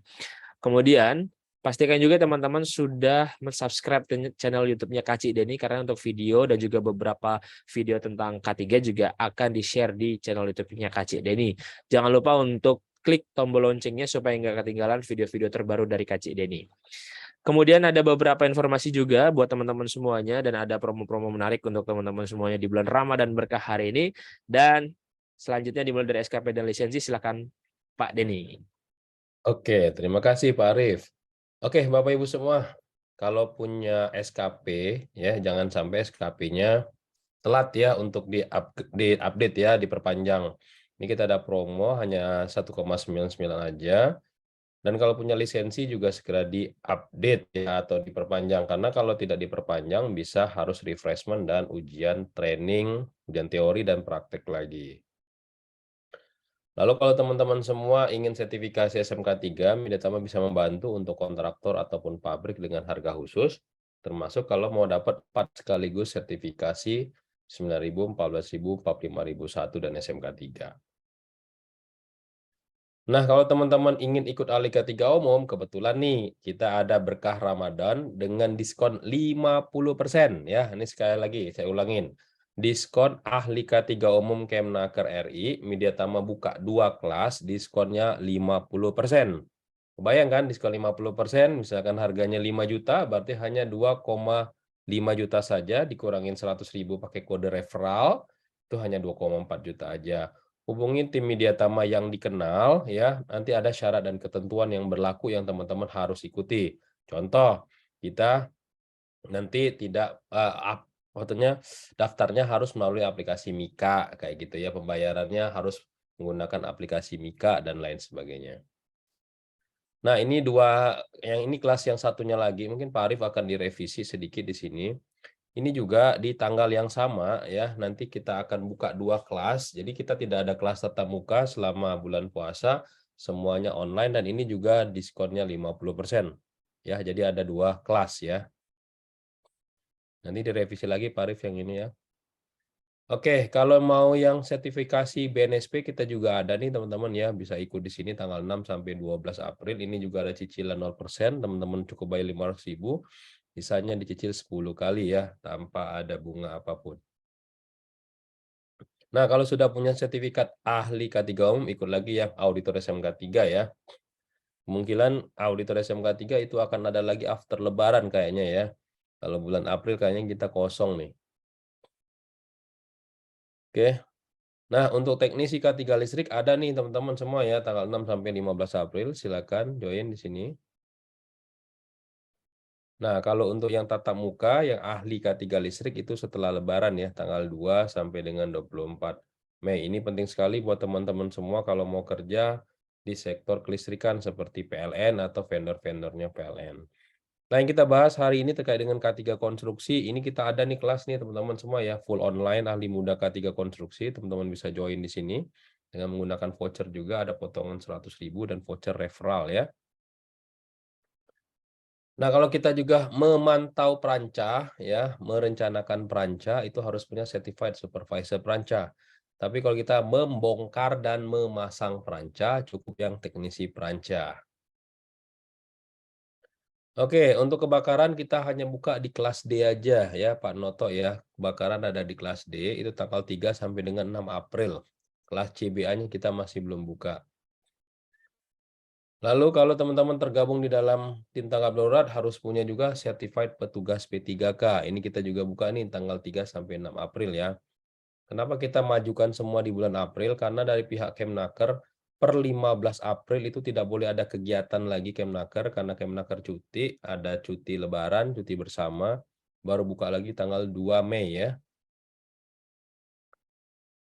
Kemudian pastikan juga teman-teman sudah mensubscribe channel YouTube-nya Kak Cik Denny, karena untuk video dan juga beberapa video tentang K3 juga akan di-share di channel YouTube-nya Kak Cik Denny. Jangan lupa untuk klik tombol loncengnya supaya nggak ketinggalan video-video terbaru dari Kak Cik Denny. Kemudian ada beberapa informasi juga buat teman-teman semuanya, dan ada promo-promo menarik untuk teman-teman semuanya di bulan Ramadan berkah hari ini. Dan selanjutnya dimulai dari SKP dan lisensi, silakan Pak Denny. Oke, terima kasih Pak Arief. Oke, Bapak Ibu semua, kalau punya SKP ya jangan sampai SKP-nya telat ya untuk di-update ya, diperpanjang. Ini kita ada promo hanya 1,99 aja. Dan kalau punya lisensi juga segera di-update ya atau diperpanjang, karena kalau tidak diperpanjang bisa harus refreshment dan ujian training, ujian teori dan praktek lagi. Lalu kalau teman-teman semua ingin sertifikasi SMK 3, Midyatama bisa membantu untuk kontraktor ataupun pabrik dengan harga khusus, termasuk kalau mau dapat 4 sekaligus sertifikasi 9.000, 14.000, 45.001 dan SMK 3. Nah, kalau teman-teman ingin ikut ahli K3 umum, kebetulan nih kita ada berkah Ramadan dengan diskon 50% ya. Ini sekali lagi saya ulangin. Diskon ahli K3 umum Kemnaker RI, Midyatama buka 2 kelas, diskonnya 50%. Kebayang kan diskon 50%, misalkan harganya 5 juta, berarti hanya 2,5 juta saja, dikurangin 100.000 pakai kode referral, itu hanya 2,4 juta aja. Hubungi tim Midyatama yang dikenal ya, nanti ada syarat dan ketentuan yang berlaku yang teman-teman harus ikuti. Contoh, kita nanti tidak maksudnya daftarnya harus melalui aplikasi Mika kayak gitu ya, pembayarannya harus menggunakan aplikasi Mika dan lain sebagainya. Nah, ini yang ini kelas yang satunya lagi, mungkin Pak Arief akan direvisi sedikit di sini. Ini juga di tanggal yang sama ya, nanti kita akan buka 2 kelas. Jadi kita tidak ada kelas tatap muka selama bulan puasa, semuanya online, dan ini juga diskonnya 50%. Ya, jadi ada 2 kelas ya. Nanti direvisi lagi Pak Arief yang ini ya. Oke, kalau mau yang sertifikasi BNSP kita juga ada nih teman-teman ya, bisa ikut di sini tanggal 6 sampai 12 April. Ini juga ada cicilan 0%, teman-teman cukup bayar 500.000, sisanya dicicil 10 kali ya, tanpa ada bunga apapun. Nah, kalau sudah punya sertifikat ahli K3 umum, ikut lagi yang auditor SMK 3 ya. Kemungkinan auditor SMK 3 itu akan ada lagi after Lebaran kayaknya ya. Kalau bulan April kayaknya kita kosong nih. Oke. Nah, untuk teknisi K3 listrik ada nih teman-teman semua ya, tanggal 6 sampai 15 April. Silakan join di sini. Nah, kalau untuk yang tatap muka, yang ahli K3 listrik itu setelah Lebaran ya, tanggal 2 sampai dengan 24 Mei. Ini penting sekali buat teman-teman semua kalau mau kerja di sektor kelistrikan seperti PLN atau vendor-vendornya PLN. Nah, yang kita bahas hari ini terkait dengan K3 konstruksi, ini kita ada nih kelas nih teman-teman semua ya, full online ahli muda K3 konstruksi, teman-teman bisa join di sini dengan menggunakan voucher juga, ada potongan 100.000 dan voucher referral ya. Nah, kalau kita juga memantau peranca, ya, merencanakan peranca, itu harus punya certified supervisor peranca. Tapi kalau kita membongkar dan memasang peranca, cukup yang teknisi peranca. Oke, untuk kebakaran kita hanya buka di kelas D aja ya, Pak Noto ya. Kebakaran ada di kelas D, itu tanggal 3 sampai dengan 6 April. Kelas CBA-nya kita masih belum buka. Lalu kalau teman-teman tergabung di dalam tim tanggap darurat harus punya juga certified petugas P3K. Ini kita juga buka nih tanggal 3 sampai 6 April ya. Kenapa kita majukan semua di bulan April? Karena dari pihak Kemnaker per 15 April itu tidak boleh ada kegiatan lagi Kemnaker karena Kemnaker cuti, ada cuti lebaran, cuti bersama, baru buka lagi tanggal 2 Mei ya.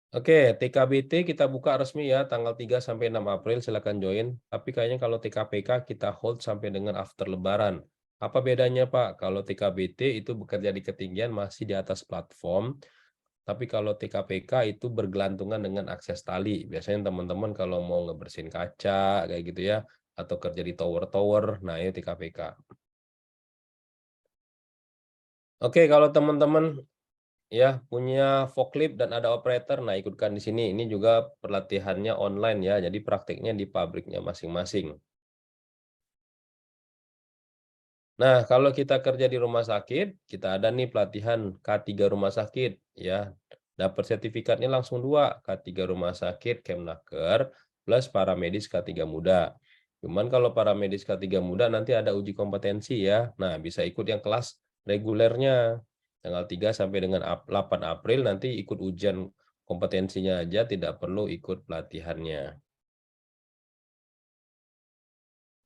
Oke, TKBT kita buka resmi ya tanggal 3 sampai 6 April, silakan join. Tapi kayaknya kalau TKPK kita hold sampai dengan after Lebaran. Apa bedanya Pak? Kalau TKBT itu bekerja di ketinggian masih di atas platform, tapi kalau TKPK itu bergelantungan dengan akses tali. Biasanya teman-teman kalau mau ngebersihin kaca kayak gitu ya, atau kerja di tower-tower, nah ini TKPK. Oke, kalau teman-teman ya punya forklift dan ada operator, nah ikutkan di sini. Ini juga pelatihannya online ya, jadi praktiknya di pabriknya masing-masing. Nah, kalau kita kerja di rumah sakit, kita ada nih pelatihan K3 rumah sakit ya. Dapat sertifikatnya langsung 2, K3 rumah sakit Kemnaker plus paramedis K3 muda. Cuman kalau paramedis K3 muda nanti ada uji kompetensi ya. Nah, bisa ikut yang kelas regulernya. Tanggal 3 sampai dengan 8 April nanti ikut ujian kompetensinya aja, tidak perlu ikut pelatihannya.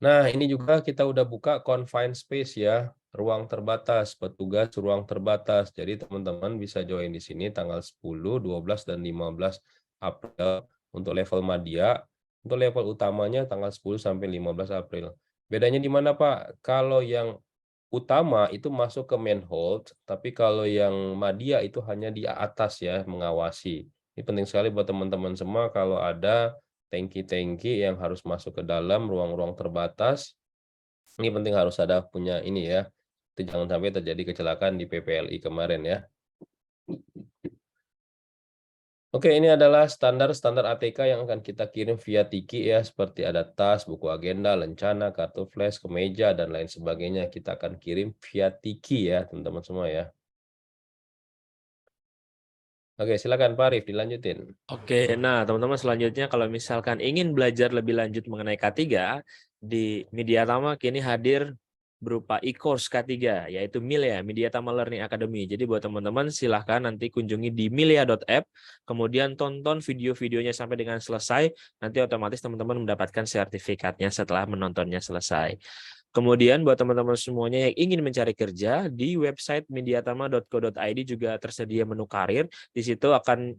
Nah, ini juga kita udah buka confined space ya, ruang terbatas, petugas ruang terbatas. Jadi teman-teman bisa join di sini tanggal 10, 12, dan 15 April untuk level Madya. Untuk level utamanya tanggal 10 sampai 15 April. Bedanya di mana, Pak? Kalau yang utama itu masuk ke main hold, tapi kalau yang Madya itu hanya di atas ya, mengawasi. Ini penting sekali buat teman-teman semua kalau ada tangki-tangki yang harus masuk ke dalam ruang-ruang terbatas. Ini penting harus ada punya ini ya. Itu jangan sampai terjadi kecelakaan di PPLI kemarin ya. Oke, ini adalah standar-standar ATK yang akan kita kirim via Tiki ya, seperti ada tas, buku agenda, lencana, kartu flash, kemeja, dan lain sebagainya. Kita akan kirim via Tiki ya, teman-teman semua ya. Oke, silakan Pak Arif, dilanjutin. Oke, nah teman-teman selanjutnya kalau misalkan ingin belajar lebih lanjut mengenai K3, di Mediatama kini hadir berupa e-course K3, yaitu Milia, Mediatama Learning Academy. Jadi buat teman-teman silahkan nanti kunjungi di milia.app, kemudian tonton video-videonya sampai dengan selesai, nanti otomatis teman-teman mendapatkan sertifikatnya setelah menontonnya selesai. Kemudian buat teman-teman semuanya yang ingin mencari kerja, di website mediatama.co.id juga tersedia menu karir. Di situ akan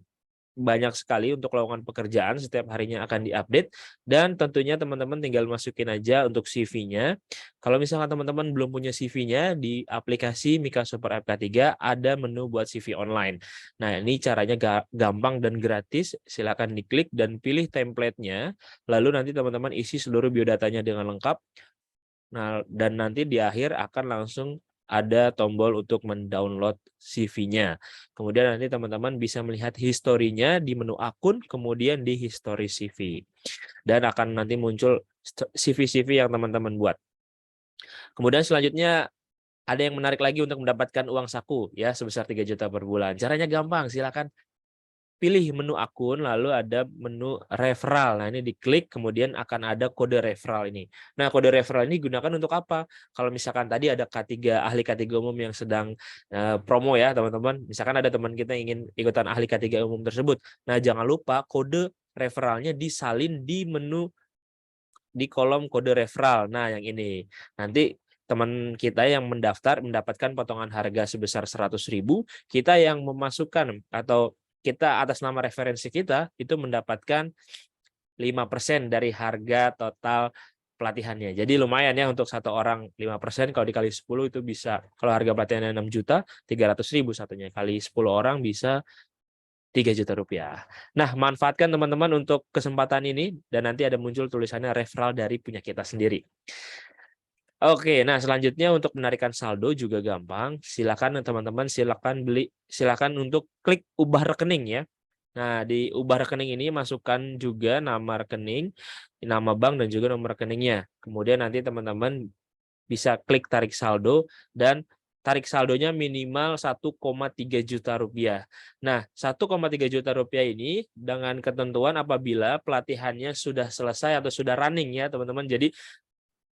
banyak sekali untuk lowongan pekerjaan, setiap harinya akan diupdate, dan tentunya teman-teman tinggal masukin aja untuk CV-nya. Kalau misalkan teman-teman belum punya CV-nya, di aplikasi Mika Super App K3 ada menu buat CV online. Nah, ini caranya gampang dan gratis. Silakan diklik dan pilih template-nya, lalu nanti teman-teman isi seluruh biodatanya dengan lengkap. Nah, dan nanti di akhir akan langsung ada tombol untuk mendownload CV-nya. Kemudian nanti teman-teman bisa melihat historinya di menu akun, kemudian di history CV. Dan akan nanti muncul CV-CV yang teman-teman buat. Kemudian selanjutnya ada yang menarik lagi untuk mendapatkan uang saku ya sebesar 3 juta per bulan. Caranya gampang, silakan pilih menu akun, lalu ada menu referral. Nah, ini diklik, kemudian akan ada kode referral ini. Nah, kode referral ini digunakan untuk apa? Kalau misalkan tadi ada K3, ahli K3 umum yang sedang promo ya, teman-teman. Misalkan ada teman kita yang ingin ikutan ahli K3 umum tersebut. Nah, jangan lupa kode referralnya disalin di menu di kolom kode referral. Nah, yang ini. Nanti teman kita yang mendaftar mendapatkan potongan harga sebesar 100.000, kita yang memasukkan atau kita atas nama referensi kita itu mendapatkan 5% dari harga total pelatihannya. Jadi lumayan ya untuk satu orang 5%, kalau dikali 10 itu bisa, kalau harga pelatihannya 6.300.000 satunya, kali 10 orang bisa 3 juta rupiah. Nah, manfaatkan teman-teman untuk kesempatan ini dan nanti ada muncul tulisannya referral dari punya kita sendiri. Oke, nah selanjutnya untuk menarikan saldo juga gampang. Silakan teman-teman, silakan untuk klik ubah rekening ya. Nah, di ubah rekening ini masukkan juga nama rekening, nama bank dan juga nomor rekeningnya. Kemudian nanti teman-teman bisa klik tarik saldo dan tarik saldonya minimal 1,3 juta rupiah. Nah, 1,3 juta rupiah ini dengan ketentuan apabila pelatihannya sudah selesai atau sudah running ya, teman-teman. Jadi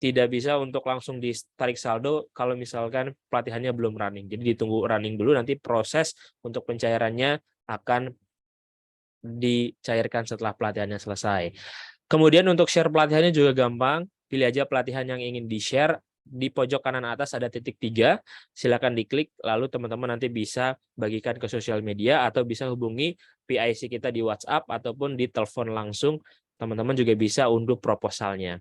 tidak bisa untuk langsung ditarik saldo kalau misalkan pelatihannya belum running. Jadi ditunggu running dulu, nanti proses untuk pencairannya akan dicairkan setelah pelatihannya selesai. Kemudian untuk share pelatihannya juga gampang. Pilih aja pelatihan yang ingin di-share. Di pojok kanan atas ada titik 3. Silakan diklik, lalu teman-teman nanti bisa bagikan ke sosial media atau bisa hubungi PIC kita di WhatsApp ataupun di telepon langsung. Teman-teman juga bisa unduh proposalnya.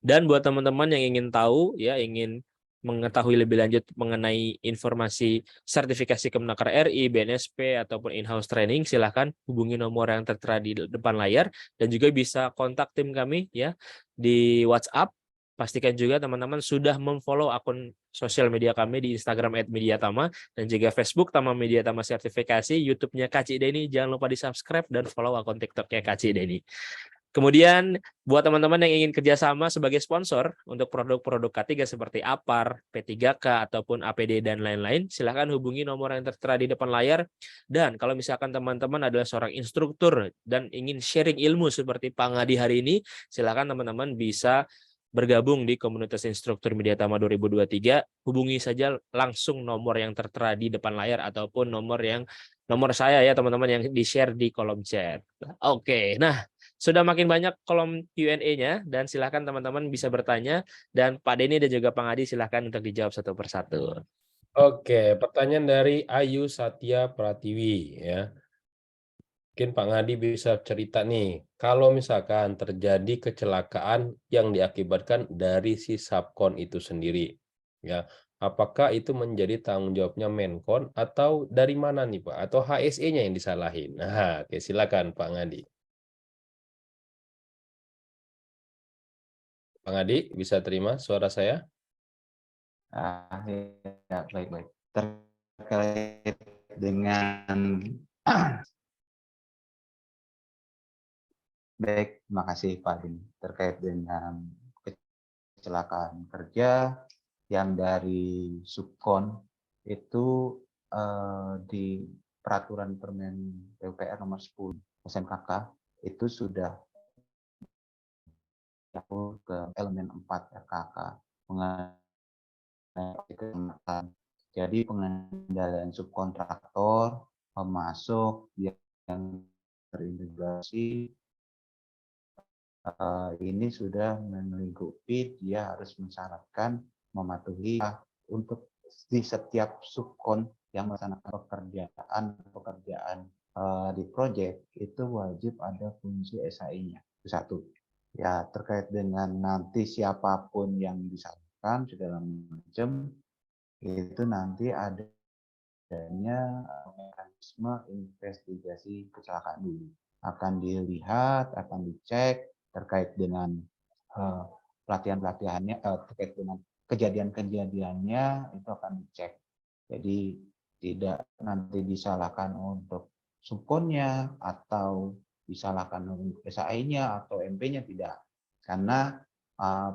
Dan buat teman-teman yang ingin tahu ya, ingin mengetahui lebih lanjut mengenai informasi sertifikasi Kemenaker RI, BNSP ataupun in-house training, silahkan hubungi nomor yang tertera di depan layar dan juga bisa kontak tim kami ya di WhatsApp. Pastikan juga teman-teman sudah memfollow akun sosial media kami di Instagram @mediatama dan juga Facebook Tama Media Tama Sertifikasi, YouTube-nya Kak Cik Deni, jangan lupa di-subscribe dan follow akun TikTok-nya Kak Cik Deni. Kemudian buat teman-teman yang ingin kerjasama sebagai sponsor untuk produk-produk K3 seperti APAR, P3K, ataupun APD dan lain-lain, silahkan hubungi nomor yang tertera di depan layar. Dan kalau misalkan teman-teman adalah seorang instruktur dan ingin sharing ilmu seperti Pak Ngadi hari ini, silahkan teman-teman bisa bergabung di komunitas instruktur Mediatama 2023, hubungi saja langsung nomor yang tertera di depan layar ataupun nomor saya ya teman-teman yang di-share di kolom chat. Oke, nah sudah makin banyak kolom Q&A-nya dan silakan teman-teman bisa bertanya dan Pak Denny dan juga Pak Adi silakan untuk dijawab satu persatu. Oke, pertanyaan dari Ayu Satya Pratiwi ya. Mungkin Pak Ngadi bisa cerita nih, kalau misalkan terjadi kecelakaan yang diakibatkan dari si subkon itu sendiri, ya, apakah itu menjadi tanggung jawabnya Menkon atau dari mana nih Pak? Atau HSE-nya yang disalahin? Nah, oke, silakan Pak Ngadi. Pak Ngadi, bisa terima suara saya? Ya, baik-baik. Terkait dengan baik, terima kasih Pak Din. Terkait dengan kecelakaan kerja yang dari subkon itu di peraturan Permen PUPR nomor 10 SMKK itu sudah ke elemen 4 RKK mengenai keselamatan. Jadi pengendalian subkontraktor masuk yang terintegrasi ini sudah melingkupi dia harus mensyaratkan mematuhi untuk di setiap subkon yang melaksanakan pekerjaan di proyek itu wajib ada fungsi SAI-nya. Itu satu. Ya, terkait dengan nanti siapapun yang disalahkan segala macam itu nanti adanya mekanisme investigasi kecelakaan dulu. Akan dilihat, akan dicek terkait dengan pelatihan-pelatihannya, terkait dengan kejadian-kejadiannya itu akan dicek. Jadi tidak nanti disalahkan untuk subkonnya atau disalahkan untuk SAI-nya atau MP-nya, tidak. Karena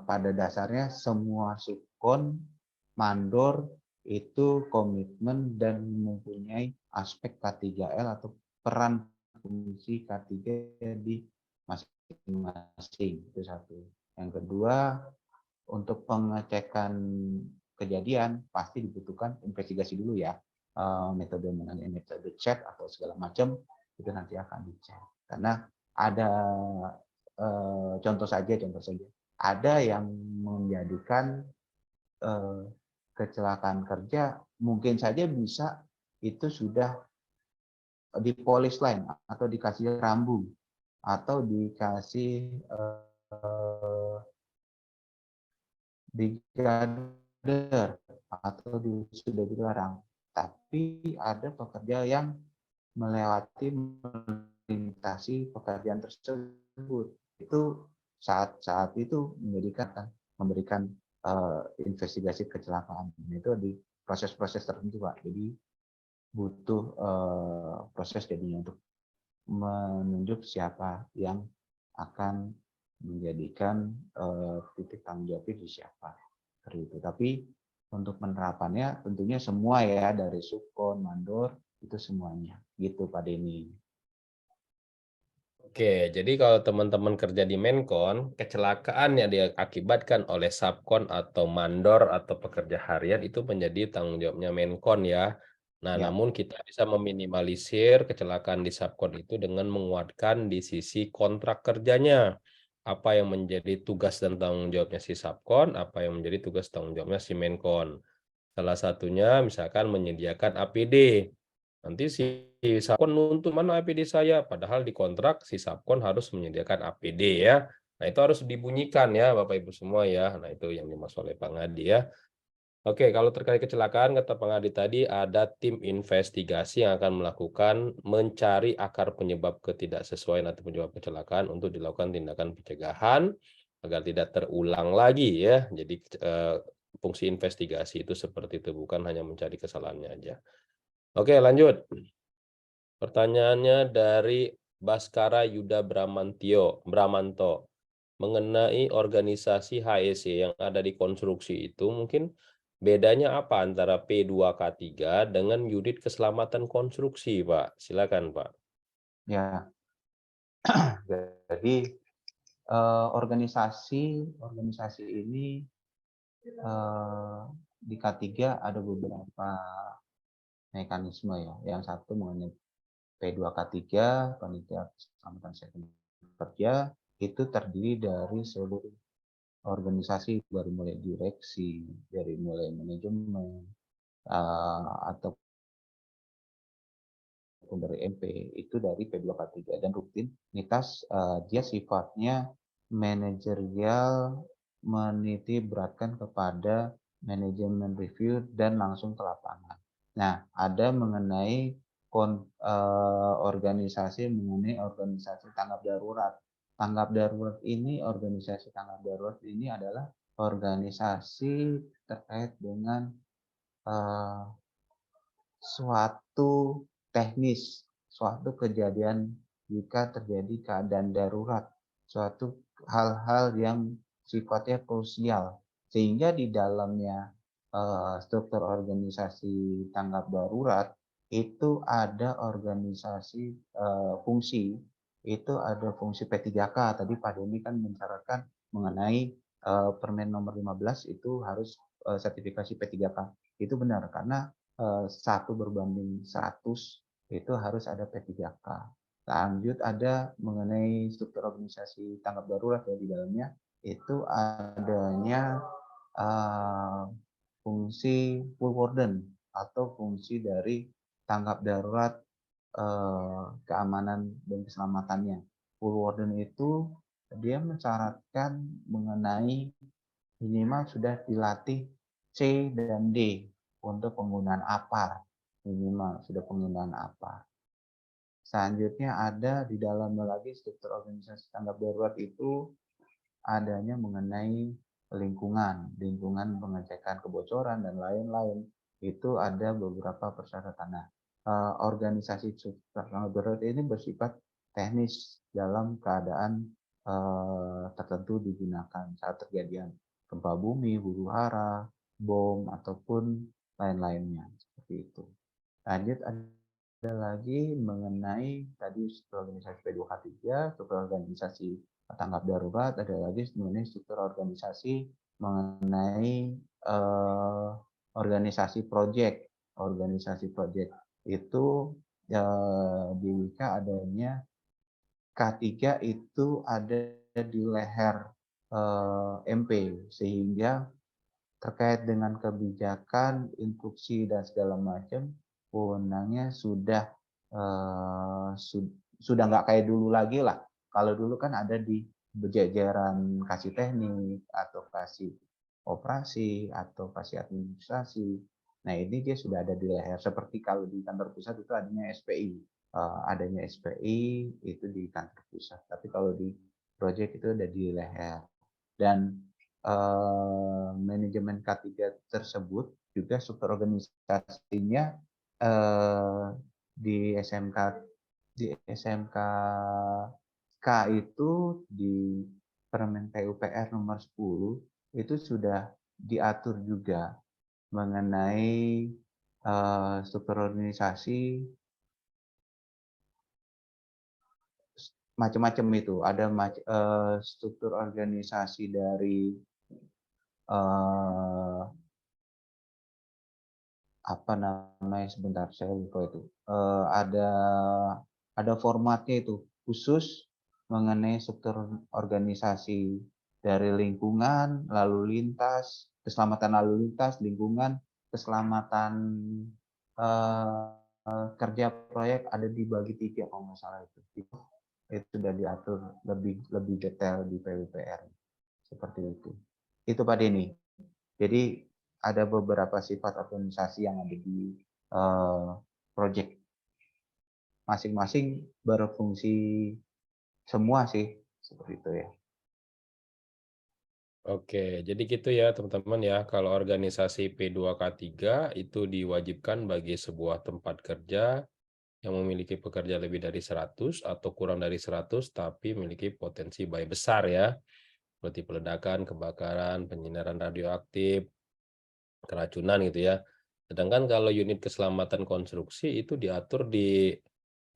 pada dasarnya semua subkon mandor itu komitmen dan mempunyai aspek K3L atau peran fungsi K3 di masing-masing, itu satu. Yang kedua, untuk pengecekan kejadian pasti dibutuhkan investigasi dulu ya, metode chat atau segala macam itu nanti akan dicek, karena ada contoh saja ada yang menjadikan kecelakaan kerja mungkin saja bisa itu sudah di polish line atau dikasih rambu atau dikasih digader atau sudah dilarang, tapi ada pekerja yang melintasi pekerjaan tersebut, itu saat itu memberikan investigasi kecelakaan. Itu di proses-proses tertentu Pak, jadi butuh proses jadinya untuk menunjuk siapa yang akan menjadikan titik tanggung jawabnya di siapa, seperti itu. Tapi untuk penerapannya tentunya semua ya, dari subkon, mandor, itu semuanya gitu Pak Denny. Oke, jadi kalau teman-teman kerja di Menkon, kecelakaan yang diakibatkan oleh subkon atau mandor atau pekerja harian itu menjadi tanggung jawabnya Menkon ya. Nah, Ya. namun kita bisa meminimalisir kecelakaan di subkon itu dengan menguatkan di sisi kontrak kerjanya. Apa yang menjadi tugas dan tanggung jawabnya si subkon, apa yang menjadi tugas tanggung jawabnya si Menkon. Salah satunya misalkan menyediakan APD. Nanti si subkon nuntut, mana APD saya? Padahal di kontrak si subkon harus menyediakan APD ya. Nah, itu harus dibunyikan ya Bapak Ibu semua ya. Nah, itu yang dimaksud oleh Pak Ngadi ya. Oke, kalau terkait kecelakaan, kata Pak Ngadi tadi ada tim investigasi yang akan melakukan mencari akar penyebab ketidaksesuaian atau penyebab kecelakaan untuk dilakukan tindakan pencegahan agar tidak terulang lagi ya. Jadi fungsi investigasi itu seperti itu, bukan hanya mencari kesalahannya aja. Oke, lanjut. Pertanyaannya dari Baskara Yuda Bramanto mengenai organisasi HEC yang ada di konstruksi itu, mungkin bedanya apa antara P2K3 dengan unit keselamatan konstruksi, Pak? Silakan, Pak. Ya, jadi organisasi ini di K3 ada beberapa mekanisme ya. Yang satu mengenai P2K3, Panitia Keselamatan Kerja, itu terdiri dari seluruh organisasi, dari mulai direksi, dari mulai manajemen, ataupun dari MP, itu dari P2K3, dan rutinitas dia sifatnya manajerial, meniti beratkan kepada manajemen review dan langsung ke lapangan. Nah, ada mengenai organisasi tanggap darurat. Organisasi tanggap darurat ini adalah organisasi terkait dengan suatu teknis, suatu kejadian jika terjadi keadaan darurat, suatu hal-hal yang sifatnya krusial, sehingga di dalamnya struktur organisasi tanggap darurat itu ada organisasi fungsi, itu ada fungsi P3K. Tadi Pak Doni kan mencaratkan mengenai Permen nomor 15 itu harus sertifikasi P3K. Itu benar, karena 1:100 itu harus ada P3K. Lanjut ada mengenai struktur organisasi tanggap darurat ya, di dalamnya itu adanya fungsi full warden atau fungsi dari tanggap darurat keamanan dan keselamatannya. Full warden itu dia mensyaratkan mengenai minimal sudah dilatih C dan D untuk penggunaan APAR, minimal sudah penggunaan APAR. Selanjutnya ada di dalamnya lagi struktur organisasi tanggap darurat itu adanya mengenai lingkungan pengecekan kebocoran dan lain-lain. Itu ada beberapa persyaratan. Nah, organisasi struktur tanggap darurat ini bersifat teknis dalam keadaan tertentu digunakan saat terjadian gempa bumi, huru hara, bom, ataupun lain-lainnya, seperti itu. Lanjut ada lagi mengenai tadi struktur organisasi P2K3, struktur organisasi tanggap darurat, ada lagi mengenai struktur organisasi mengenai organisasi project. Organisasi project itu di Wika adanya K3 itu ada di leher MP, sehingga terkait dengan kebijakan, instruksi dan segala macam, wewenangnya sudah nggak kayak dulu lagi lah. Kalau dulu kan ada di jajaran kasih teknik atau kasih operasi atau kasih administrasi. Nah ini dia sudah ada di leher. Seperti kalau di kantor pusat itu adanya SPI, adanya SPI itu di kantor pusat. Tapi kalau di project itu ada di leher. Dan manajemen K3 tersebut juga struktur organisasinya di SMK K itu di Permen PUPR nomor 10 itu sudah diatur juga mengenai struktur organisasi macam-macam itu. Ada struktur organisasi dari apa namanya, sebentar saya lupa itu. Ada formatnya itu khusus mengenai struktur organisasi dari lingkungan, lalu lintas, keselamatan lalu lintas, lingkungan, keselamatan kerja proyek ada dibagi 3 kalau nggak salah itu. Itu sudah diatur lebih detail di PUPR seperti itu. Itu Pak Denny. Jadi ada beberapa sifat organisasi yang ada di project. Masing-masing berfungsi semua sih, seperti itu ya. Oke, jadi gitu ya teman-teman ya. Kalau organisasi P2K3 itu diwajibkan bagi sebuah tempat kerja yang memiliki pekerja lebih dari 100 atau kurang dari 100 tapi memiliki potensi bahaya besar ya. Seperti peledakan, kebakaran, penyinaran radioaktif, keracunan gitu ya. Sedangkan kalau unit keselamatan konstruksi itu diatur di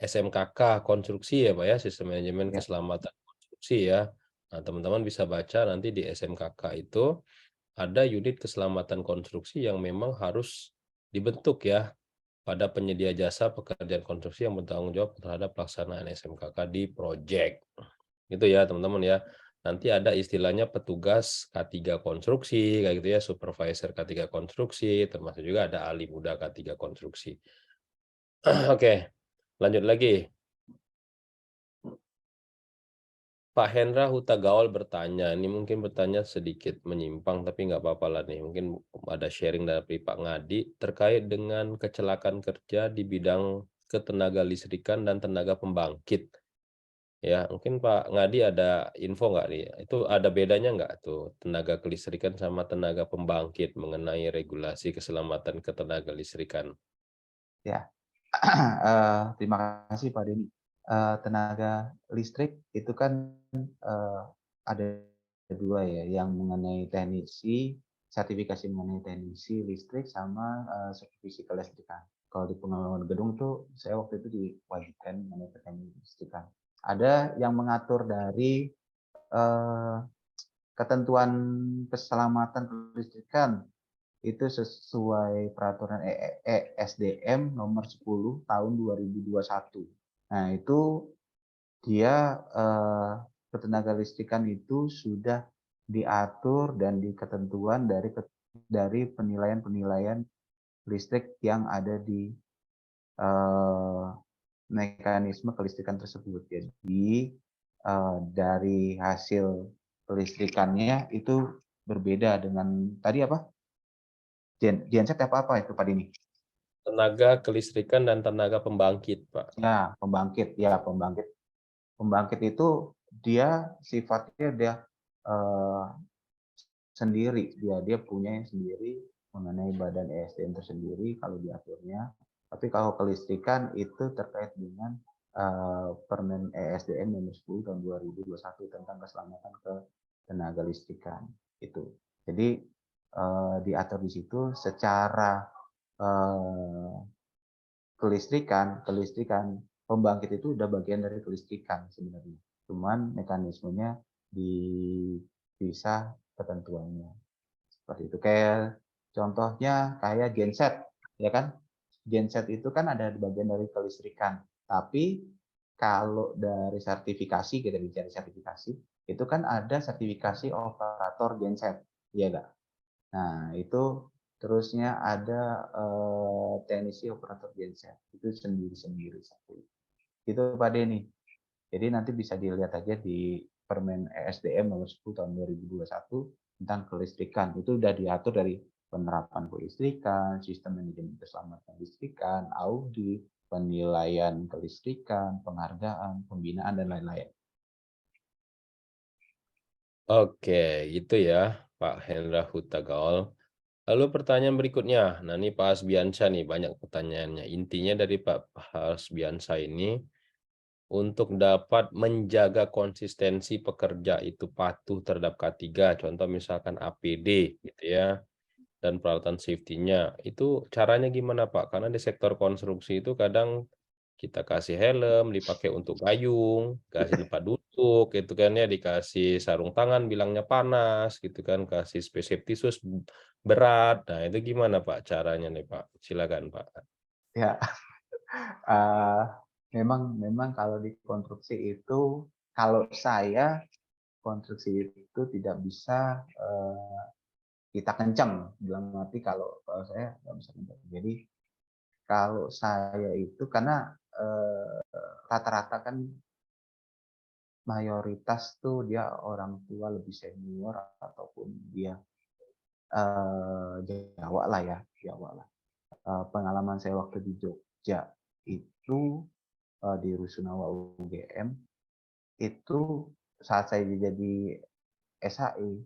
SMKK konstruksi ya Pak ya, Sistem Manajemen Ya. Keselamatan Konstruksi ya. Nah, teman-teman bisa baca nanti di SMKK itu ada unit keselamatan konstruksi yang memang harus dibentuk ya pada penyedia jasa pekerjaan konstruksi yang bertanggung jawab terhadap pelaksanaan SMKK di proyek. Gitu ya teman-teman ya. Nanti ada istilahnya petugas K3 konstruksi, kayak gitu ya, supervisor K3 konstruksi, termasuk juga ada ahli muda K3 konstruksi. Oke, lanjut lagi. Pak Hendra Huta Gaul bertanya, ini mungkin bertanya sedikit menyimpang, tapi nggak apa-apa lah nih, mungkin ada sharing dari Pak Ngadi terkait dengan kecelakaan kerja di bidang ketenaga listrikan dan tenaga pembangkit. Ya, mungkin Pak Ngadi ada info nggak nih? Itu ada bedanya nggak tuh tenaga kelistrikan sama tenaga pembangkit mengenai regulasi keselamatan ketenaga listrikan? Ya. Terima kasih Pak Denny. Tenaga listrik itu kan ada 2 ya, yang mengenai teknisi, sertifikasi mengenai teknisi listrik sama supervisi kelistrikan. Kalau di pengalaman gedung tuh saya waktu itu diwajibkan mengenai teknik listrikan. Ada yang mengatur dari ketentuan keselamatan kelistrikan itu sesuai peraturan ESDM nomor 10 tahun 2021. Nah, itu dia ketenaga listrikan itu sudah diatur dan di ketentuan dari penilaian-penilaian listrik yang ada di mekanisme kelistrikan tersebut. Jadi dari hasil kelistrikannya itu berbeda dengan tadi apa? Genset apa itu Pak Dini? Tenaga kelistrikan dan tenaga pembangkit, Pak. Ya, pembangkit. Ya, pembangkit. Pembangkit itu dia sifatnya dia sendiri. Dia punya yang sendiri mengenai badan ESDM tersendiri kalau diaturnya. Tapi kalau kelistrikan itu terkait dengan Permen ESDM nomor 10 tahun 2021 tentang keselamatan ketenaga listrikan itu. Jadi diatur di situ secara kelistrikan pembangkit itu udah bagian dari kelistrikan sebenarnya. Cuman mekanismenya dipisah ketentuannya. Seperti itu. Kayak contohnya kayak genset, ya kan? Genset itu kan ada bagian dari kelistrikan. Tapi kalau dari sertifikasi, kita bicara sertifikasi, itu kan ada sertifikasi operator genset, ya enggak? Nah, itu terusnya ada teknisi operator genset. Itu sendiri-sendiri satu. Itu Pak Denny. Jadi nanti bisa dilihat aja di Permen ESDM nomor 10 tahun 2021 tentang kelistrikan. Itu sudah diatur dari penerapan kelistrikan, sistem manajemen keselamatan kelistrikan, audit, penilaian kelistrikan, penghargaan, pembinaan, dan lain-lain. Oke, itu ya Pak Hendra Hutagaol. Lalu pertanyaan berikutnya, nah ini Pak Hasbiansyah nih banyak pertanyaannya. Intinya dari Pak Hasbiansyah ini, untuk dapat menjaga konsistensi pekerja itu patuh terhadap K3, contoh misalkan APD gitu ya, dan peralatan safety-nya, itu caranya gimana Pak? Karena di sektor konstruksi itu kadang kita kasih helm, dipakai untuk gayung, kasih tempat duduk, gitu kan ya, dikasih sarung tangan, bilangnya panas, gitu kan, kasih safety shoes berat. Nah, itu gimana Pak caranya nih Pak? Silakan Pak. Ya, memang kalau di konstruksi itu, kalau saya konstruksi itu tidak bisa kita kencang, dalam arti kalau saya nggak bisa kencang. Jadi kalau saya itu karena rata-rata kan mayoritas tuh dia orang tua lebih senior ataupun dia Jawa lah ya, Jawa lah. Pengalaman saya waktu di Jogja itu di Rusunawa UGM itu saat saya jadi SHI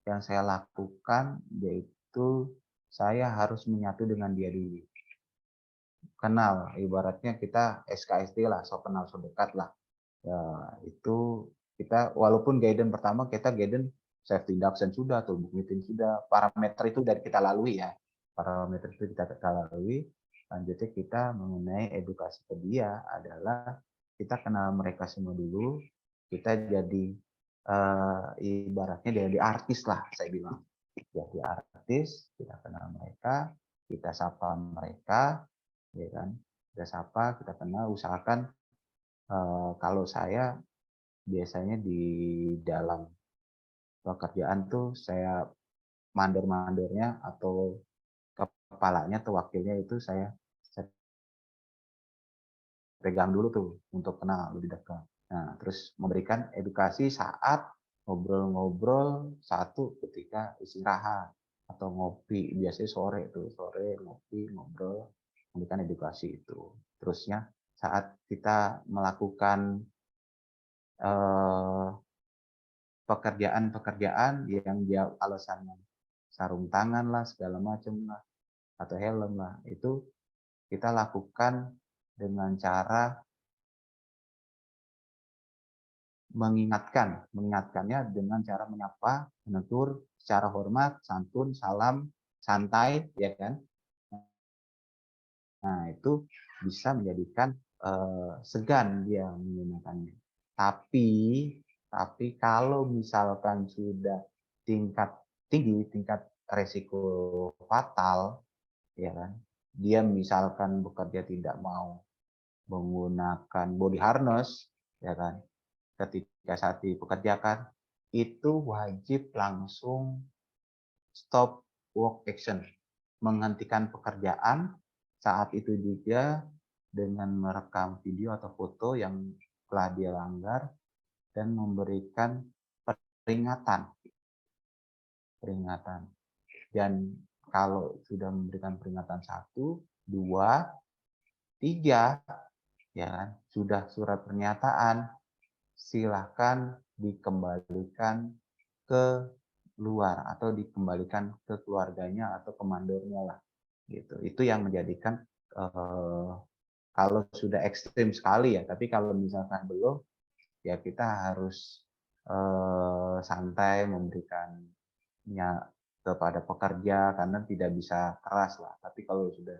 yang saya lakukan yaitu saya harus menyatu dengan dia dulu. Kenal, ibaratnya kita SKSD lah, so kenal so dekat lah. Ya, itu kita walaupun guidance pertama kita guidance safety induction sudah, toolbook meeting sudah, parameter itu dari kita lalui ya. Parameter itu kita lalui. Lanjutnya kita mengenai edukasi ke dia adalah kita kenal mereka semua dulu, kita jadi ibaratnya jadi artis lah saya bilang. Jadi artis, kita kenal mereka, kita sapa mereka, ya kan? Kita sapa, kita kenal, usahakan kalau saya biasanya di dalam pekerjaan tuh saya mandor-mandornya atau kepalanya atau wakilnya itu saya pegang dulu tuh untuk kenal lebih dekat. Nah, terus memberikan edukasi saat ngobrol-ngobrol satu ketika istirahat atau ngopi, biasanya sore tuh, sore ngopi, ngobrol, memberikan edukasi itu. Terusnya saat kita melakukan pekerjaan-pekerjaan yang dia alasannya sarung tangan lah, segala macam lah, atau helm lah, itu kita lakukan dengan cara mengingatkannya dengan cara menyapa, menegur secara hormat, santun, salam, santai, ya kan? Nah, itu bisa menjadikan segan dia menggunakannya. Tapi kalau misalkan sudah tingkat tinggi, tingkat resiko fatal, ya kan? Dia misalkan bekerja tidak mau menggunakan body harness, ya kan? Ketika saat dipekerjakan, itu wajib langsung stop work action, menghentikan pekerjaan saat itu juga dengan merekam video atau foto yang telah dia langgar dan memberikan peringatan. Dan kalau sudah memberikan peringatan 1, 2, 3, ya kan, sudah surat pernyataan, silahkan dikembalikan ke luar atau dikembalikan ke keluarganya atau ke mandornya lah gitu. Itu yang menjadikan kalau sudah ekstrim sekali ya, tapi kalau misalkan belum ya kita harus santai memberikannya kepada pekerja karena tidak bisa keras lah. Tapi kalau sudah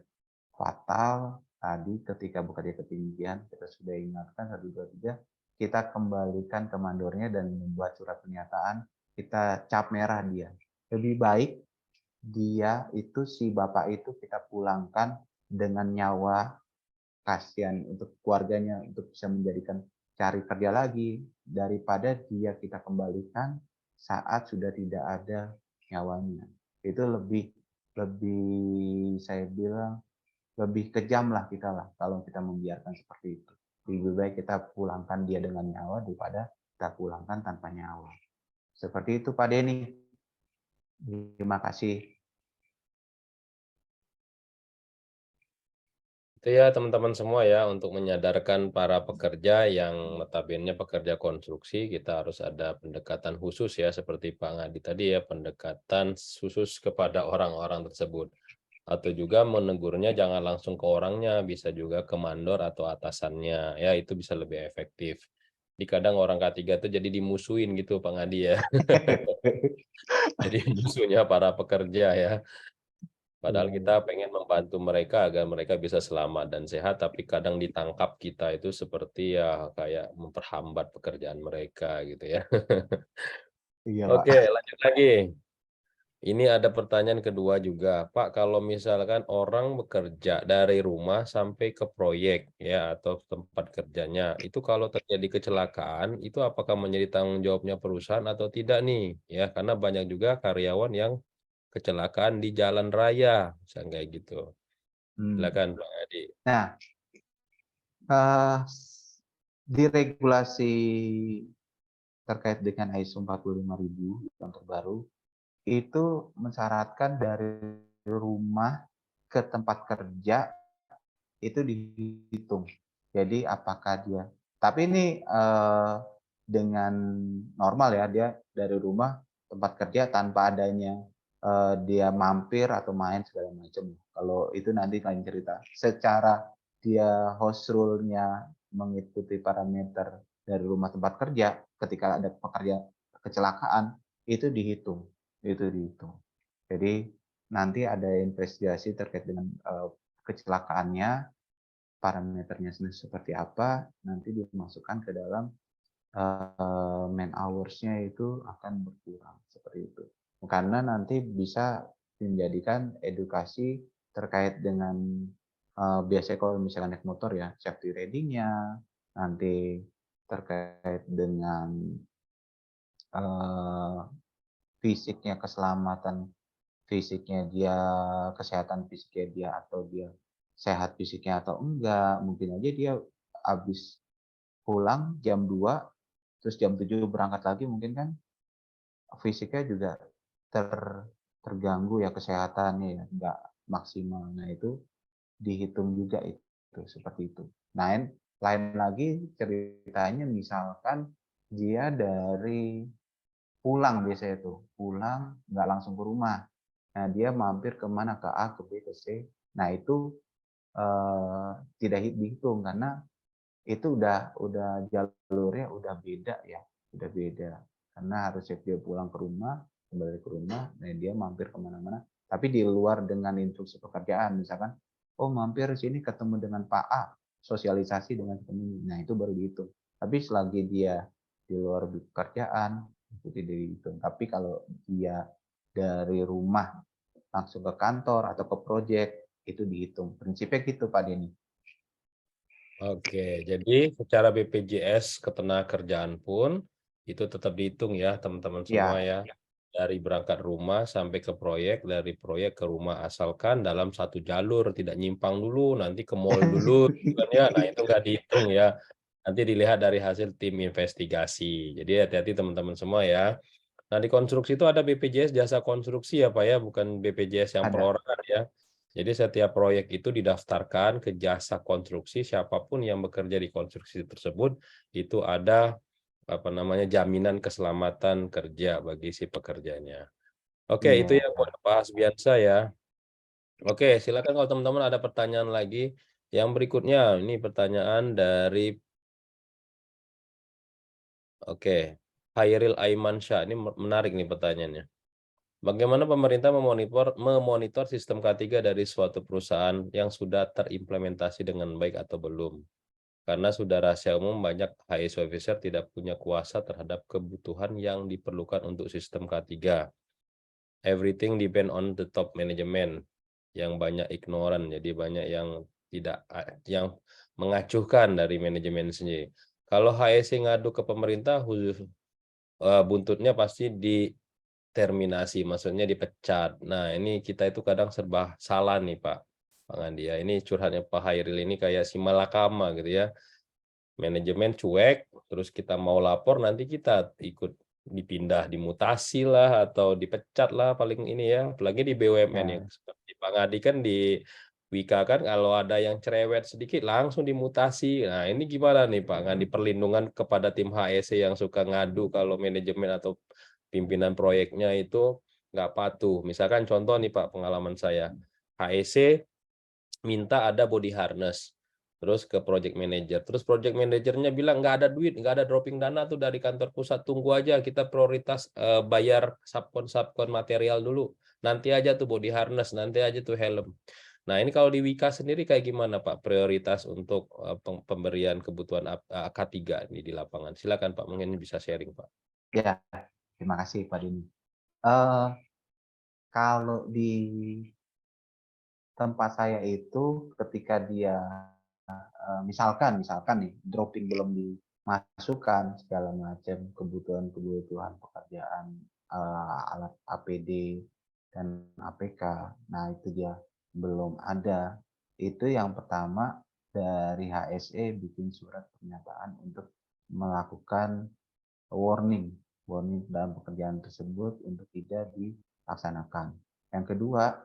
fatal tadi ketika bekerja ketinggian kita sudah ingatkan 1, 2, 3, kita kembalikan ke mandornya dan membuat surat pernyataan, kita cap merah dia. Lebih baik dia itu si bapak itu kita pulangkan dengan nyawa, kasihan untuk keluarganya untuk bisa menjadikan cari kerja lagi daripada dia kita kembalikan saat sudah tidak ada nyawanya. Itu lebih lebih saya bilang lebih kejam lah kita lah kalau kita membiarkan seperti itu. Lebih baik kita pulangkan dia dengan nyawa daripada kita pulangkan tanpa nyawa. Seperti itu Pak Denny. Terima kasih. Itu ya teman-teman semua ya, untuk menyadarkan para pekerja yang notabene pekerja konstruksi, kita harus ada pendekatan khusus ya, seperti Pak Ngadi tadi ya, pendekatan khusus kepada orang-orang tersebut. Atau juga menegurnya jangan langsung ke orangnya, bisa juga ke mandor atau atasannya, ya itu bisa lebih efektif. Di kadang orang K3 itu jadi dimusuhin gitu Pak Ngadi ya, jadi musuhnya para pekerja ya. Padahal kita pengen membantu mereka agar mereka bisa selamat dan sehat, tapi kadang ditangkap kita itu seperti ya kayak memperhambat pekerjaan mereka gitu ya. Iya Pak. Oke, lanjut lagi. Ini ada pertanyaan kedua juga, Pak. Kalau misalkan orang bekerja dari rumah sampai ke proyek ya atau tempat kerjanya, itu kalau terjadi kecelakaan, itu apakah menjadi tanggung jawabnya perusahaan atau tidak nih? Ya, karena banyak juga karyawan yang kecelakaan di jalan raya, misalnya kayak gitu. Silakan Pak Adi. Nah, di regulasi terkait dengan ISO 45000 yang terbaru, itu mensyaratkan dari rumah ke tempat kerja itu dihitung. Jadi apakah dia, tapi ini dengan normal ya, dia dari rumah tempat kerja tanpa adanya dia mampir atau main segala macam. Kalau itu nanti lain cerita. Secara dia host rule-nya mengikuti parameter dari rumah tempat kerja, ketika ada pekerja kecelakaan itu dihitung, Jadi nanti ada investigasi terkait dengan kecelakaannya, parameternya seperti apa, nanti dimasukkan ke dalam man hours-nya itu akan berkurang seperti itu. Karena nanti bisa menjadikan edukasi terkait dengan biasanya kalau misalkan naik motor ya safety riding-nya, nanti terkait dengan fisiknya, keselamatan fisiknya dia, kesehatan fisiknya dia, atau dia sehat fisiknya atau enggak. Mungkin aja dia habis pulang jam 2 terus jam 7 berangkat lagi, mungkin kan fisiknya juga ter terganggu ya, kesehatannya ya enggak maksimal. Nah, itu dihitung juga itu seperti itu. Nah, lain lagi ceritanya misalkan dia dari pulang, biasanya tuh pulang nggak langsung ke rumah. Nah, dia mampir ke mana, ke A, ke B, ke C. Nah, itu tidak dihitung karena itu udah jalurnya udah beda ya, udah beda. Karena harusnya dia pulang ke rumah, kembali ke rumah, nah dia mampir kemana-mana. Tapi di luar dengan instruksi pekerjaan, misalkan, oh mampir sini ketemu dengan Pak A, sosialisasi dengan teman. Nah itu baru dihitung. Tapi selagi dia di luar pekerjaan, itu tidak dihitung. Tapi kalau dia dari rumah langsung ke kantor atau ke proyek, itu dihitung. Prinsipnya gitu Pak Denny. Oke, jadi secara BPJS ketenagakerjaan pun itu tetap dihitung ya teman-teman semua Ya, ya. Dari berangkat rumah sampai ke proyek, dari proyek ke rumah, asalkan dalam satu jalur, tidak nyimpang dulu, nanti ke mall dulu, gitu kan ya. Nah itu nggak dihitung ya. Nanti dilihat dari hasil tim investigasi. Jadi hati-hati teman-teman semua ya. Nah di konstruksi itu ada BPJS jasa konstruksi ya Pak ya, bukan BPJS yang ada. perorangan ya. Jadi setiap proyek itu didaftarkan ke jasa konstruksi, siapapun yang bekerja di konstruksi tersebut itu ada apa namanya jaminan keselamatan kerja bagi si pekerjanya. Oke, itu Iya. yang buat Pak Hasbiansa ya. Oke, silakan kalau teman-teman ada pertanyaan lagi. Yang berikutnya ini pertanyaan dari Hairil Aimansyah. Ini menarik nih pertanyaannya. Bagaimana pemerintah memonitor sistem K3 dari suatu perusahaan yang sudah terimplementasi dengan baik atau belum? Karena sudah rahasia umum banyak HSE officer tidak punya kuasa terhadap kebutuhan yang diperlukan untuk sistem K3. Everything depend on the top management, yang banyak ignoran, jadi banyak yang tidak yang mengacuhkan dari manajemen sendiri. Kalau HSE ngadu ke pemerintah, buntutnya pasti terminasi, maksudnya dipecat. Nah, ini kita itu kadang serba salah nih Pak Andi ya. Ini curhatnya Pak Hairil ini kayak si malakama gitu ya. Manajemen cuek, terus kita mau lapor nanti kita ikut dipindah, dimutasi lah atau dipecat lah paling ini ya. Apalagi di BUMN Ya. yang seperti Pak Adi kan di Wika kan kalau ada yang cerewet sedikit langsung dimutasi. Nah, ini gimana nih Pak Ngadi perlindungan kepada tim HSE yang suka ngadu kalau manajemen atau pimpinan proyeknya itu nggak patuh. Misalkan contoh nih Pak, pengalaman saya, HSE minta ada body harness, terus ke project manager, terus project manajernya bilang nggak ada duit, nggak ada dropping dana tuh dari kantor pusat, tunggu aja kita prioritas bayar subkon material dulu, nanti aja tuh body harness, nanti aja tuh helm. Nah ini kalau di Wika sendiri kayak gimana Pak prioritas untuk pemberian kebutuhan K3 ini di lapangan? Silakan Pak, mungkin bisa sharing Pak. Ya, terima kasih Pak Dini. Kalau di tempat saya itu ketika dia misalkan nih dropping belum dimasukkan segala macam kebutuhan pekerjaan alat APD dan APK, nah itu dia belum ada. Itu yang pertama dari HSE bikin surat pernyataan untuk melakukan warning dalam pekerjaan tersebut untuk tidak dilaksanakan. Yang kedua,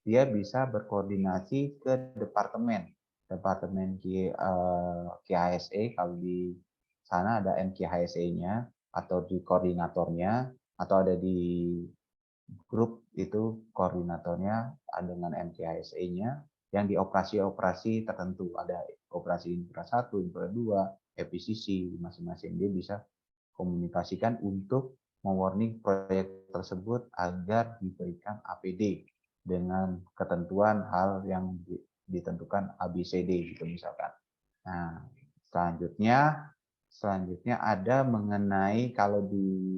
dia bisa berkoordinasi ke departemen KHSE, kalau di sana ada MKHSE-nya atau di koordinatornya, atau ada di grup itu koordinatornya dengan MKHSE-nya yang di operasi-operasi tertentu, ada operasi infra 1, infra 2, efisiensi masing-masing. Dia bisa komunikasikan untuk mewarning proyek tersebut agar diberikan APD dengan ketentuan hal yang ditentukan ABCD gitu misalkan. Nah, selanjutnya ada mengenai kalau di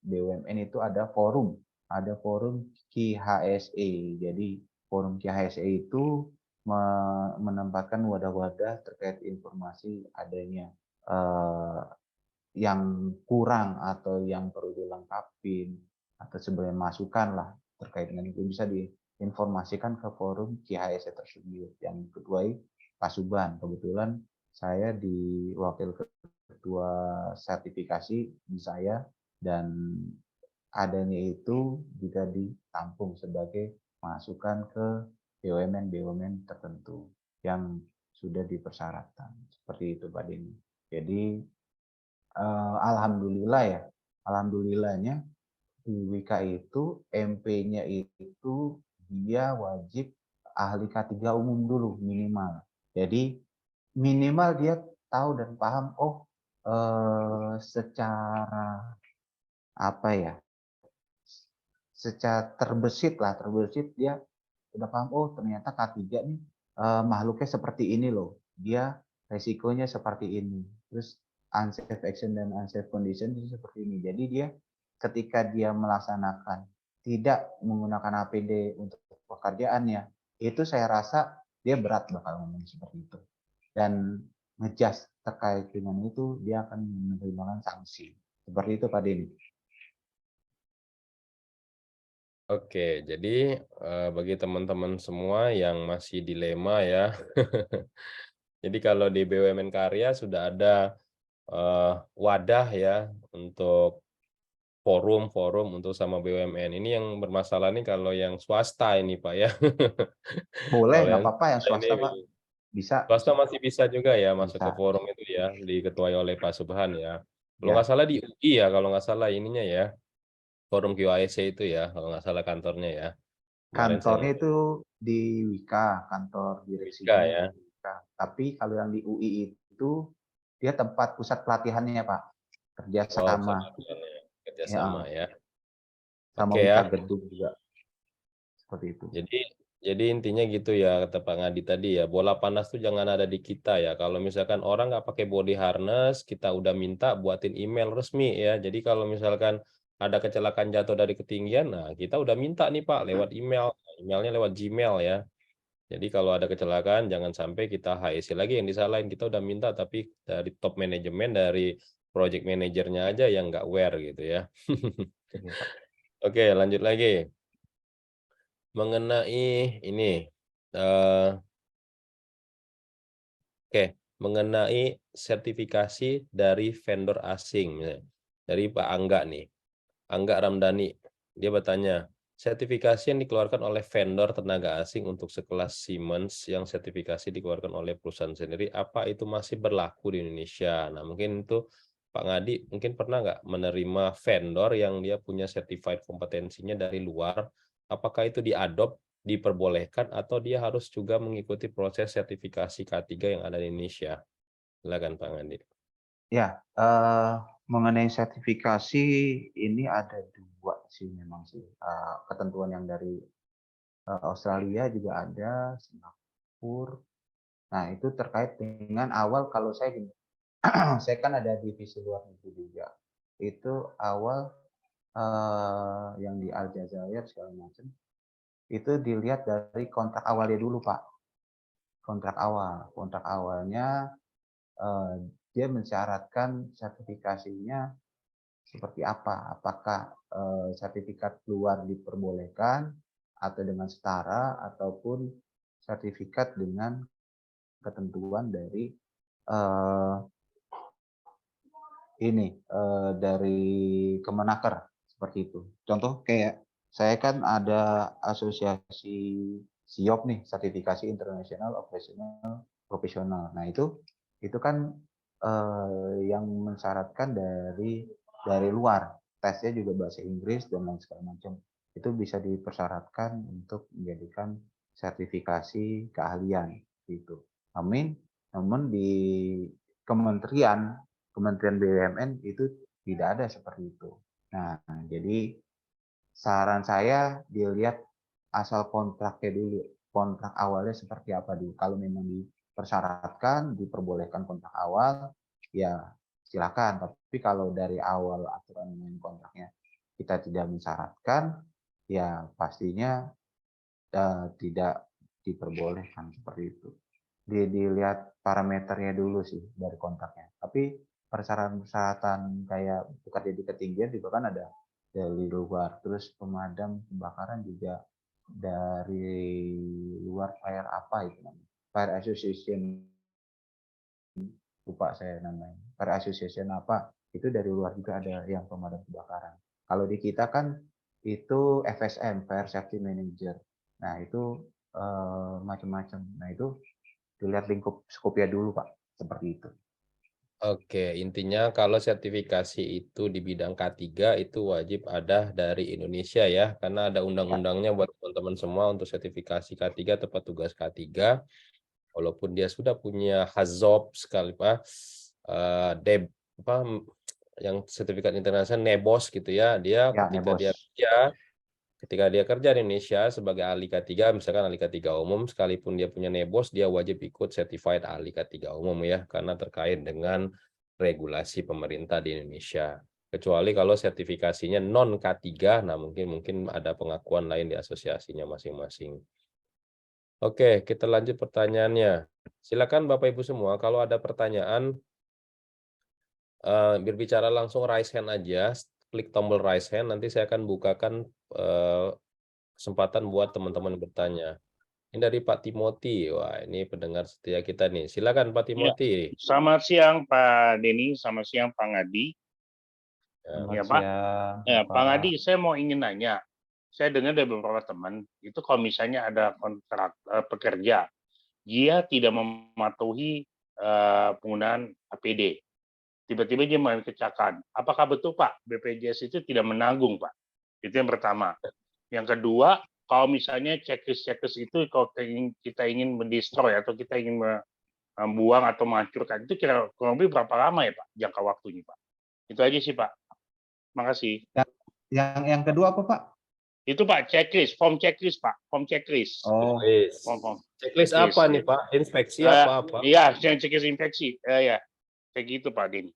BUMN itu ada forum KHSE. Jadi forum KHSE itu menempatkan wadah-wadah terkait informasi adanya yang kurang atau yang perlu dilengkapin atau sebenarnya masukan lah terkait dengan itu bisa diinformasikan ke forum KHSE tersebut. Yang kedua Pak Suban, kebetulan saya di wakil ketua sertifikasi di saya, dan adanya itu juga ditampung sebagai masukan ke BUMN tertentu yang sudah dipersyaratkan. Seperti itu Pak Denny. Jadi alhamdulillahnya di Wika itu MP-nya itu dia wajib ahli K3 umum dulu minimal. Jadi minimal dia tahu dan paham secara apa ya? Secara terbesit dia udah paham, ternyata K3 nih makhluknya seperti ini loh. Dia resikonya seperti ini. Terus unsafe action dan unsafe condition itu seperti ini. Jadi dia ketika dia melaksanakan tidak menggunakan APD untuk pekerjaannya, itu saya rasa dia berat bakal ngomong seperti itu. Dan ngejudge terkait dengan itu dia akan menerima sanksi. Seperti itu Pak Denny. Oke, jadi bagi teman-teman semua yang masih dilema ya, jadi kalau di BUMN Karya sudah ada wadah ya untuk forum untuk sama BUMN. Ini yang bermasalah nih kalau yang swasta ini Pak ya. Boleh, Kalau nggak yang apa-apa yang ini swasta Pak. Bisa. swasta masih bisa juga ya masuk ke Bisa. forum itu ya, diketuai oleh Pak Subhan ya. Kalau nggak Ya. salah di UI ya, kalau nggak salah ininya ya, forum QAIC itu ya, kalau nggak salah kantornya ya. Kemarin saya Kantornya itu di Wika, kantor Wika direksinya ya. di Wika. Tapi kalau yang di UI itu dia tempat pusat pelatihannya Pak, Oh, pusat kerjasama. latihannya Ya, kerjasama ya. sama Oke ya. minta gedung juga seperti itu. Jadi intinya gitu ya kata Pak Ngadi tadi ya, bola panas tuh jangan ada di kita ya. Kalau misalkan orang nggak pakai body harness, kita udah minta buatin email resmi ya. Jadi kalau misalkan ada kecelakaan jatuh dari ketinggian, nah kita udah minta nih Pak lewat email, emailnya lewat Gmail ya. Jadi kalau ada kecelakaan jangan sampai kita HSI lagi yang disalahin. Kita udah minta tapi dari top manajemen, dari project manajernya aja yang nggak aware gitu ya. Iya, Pak. Oke, lanjut lagi. Mengenai ini, eh, mengenai sertifikasi dari vendor asing, misalnya. Dari Pak Angga nih, Angga Ramdhani, dia bertanya, sertifikasi yang dikeluarkan oleh vendor tenaga asing untuk sekelas Siemens yang sertifikasi dikeluarkan oleh perusahaan sendiri, apa itu masih berlaku di Indonesia? Nah, mungkin itu Pak Ngadi mungkin pernah nggak menerima vendor yang dia punya certified kompetensinya dari luar, apakah itu diadopt, diperbolehkan, atau dia harus juga mengikuti proses sertifikasi K3 yang ada di Indonesia? Silakan Pak Ngadi. Ya, mengenai sertifikasi ini ada 2 sih memang sih, ketentuan yang dari, Australia juga ada, Singapura. Nah, itu terkait dengan awal kalau saya gini, saya kan ada divisi luar negeri juga. Itu awal, yang di Aljazair segala macam, itu dilihat dari kontrak awalnya dulu, Pak. Kontrak awalnya, dia mensyaratkan sertifikasinya seperti apa? Apakah sertifikat luar diperbolehkan atau dengan setara ataupun sertifikat dengan ketentuan dari dari Kemenaker seperti itu. Contoh kayak saya kan ada asosiasi SIOP nih, sertifikasi International Operational Professional. Nah itu kan yang mensyaratkan dari luar, tesnya juga bahasa Inggris dan lain segala macam. Itu bisa dipersyaratkan untuk menjadikan sertifikasi keahlian gitu. Namun di Kementerian BUMN itu tidak ada seperti itu. Nah, jadi saran saya dilihat asal kontraknya dulu, kontrak awalnya seperti apa dulu. Kalau memang dipersyaratkan, diperbolehkan kontrak awal, ya silakan. Tapi kalau dari awal aturan main kontraknya kita tidak mensyaratkan, ya pastinya tidak diperbolehkan seperti itu. Dilihat parameternya dulu sih dari kontraknya. Tapi persyaratan kayak bekerja di ketinggian juga kan ada dari luar. Terus pemadam kebakaran juga dari luar, fire apa itu namanya? Fire Association, lupa saya namanya. Fire Association apa? Itu dari luar juga ada yang pemadam kebakaran. Kalau di kita kan itu FSM, Fire Safety Manager. Nah, itu macam-macam. Nah, itu dilihat lingkup skopnya dulu, Pak. Seperti itu. Oke, intinya kalau sertifikasi itu di bidang K3 itu wajib ada dari Indonesia ya, karena ada undang-undangnya buat teman-teman semua untuk sertifikasi K3, tepat tugas K3, walaupun dia sudah punya HAZOP sekali Pak, yang sertifikat internasional NEBOS gitu ya, dia Ya, Nebos. ketika dia kerja di Indonesia sebagai ahli K3, misalkan ahli K3 umum, sekalipun dia punya NEBOS, dia wajib ikut certified ahli K3 umum ya, karena terkait dengan regulasi pemerintah di Indonesia. Kecuali kalau sertifikasinya non K3, nah mungkin ada pengakuan lain di asosiasinya masing-masing. Oke, kita lanjut pertanyaannya. Silakan Bapak Ibu semua, kalau ada pertanyaan, berbicara langsung raise hand aja, klik tombol raise hand, nanti saya akan bukakan kesempatan buat teman-teman bertanya. Ini dari Pak Timothy. Wah, ini pendengar setia kita nih. Silakan Pak Timothy. Selamat siang Pak Denny, selamat siang Pak Ngadi. Ya, Pak. Ya, Pak Pak. Ngadi, saya mau ingin nanya. Saya dengar dari beberapa teman, itu kalau misalnya ada kontrak pekerja, dia tidak mematuhi penggunaan APD. Tiba-tiba dia mengalami kecelakaan. Apakah betul Pak, BPJS itu tidak menanggung Pak? Itu yang pertama. Yang kedua, kalau misalnya checklist itu kalau kita ingin mendestroy atau kita ingin membuang atau menghancurkan, itu kurang lebih berapa lama ya Pak jangka waktunya Pak? Itu aja sih Pak. Makasih. Yang kedua apa, Pak? Itu Pak, form checklist Pak, form checklist. Oh, Checklist. Form Checklist checklist, apa nih gitu. Pak? Inspeksi apa? Iya, yang checklist infeksi. Ya, kayak gitu Pak Din.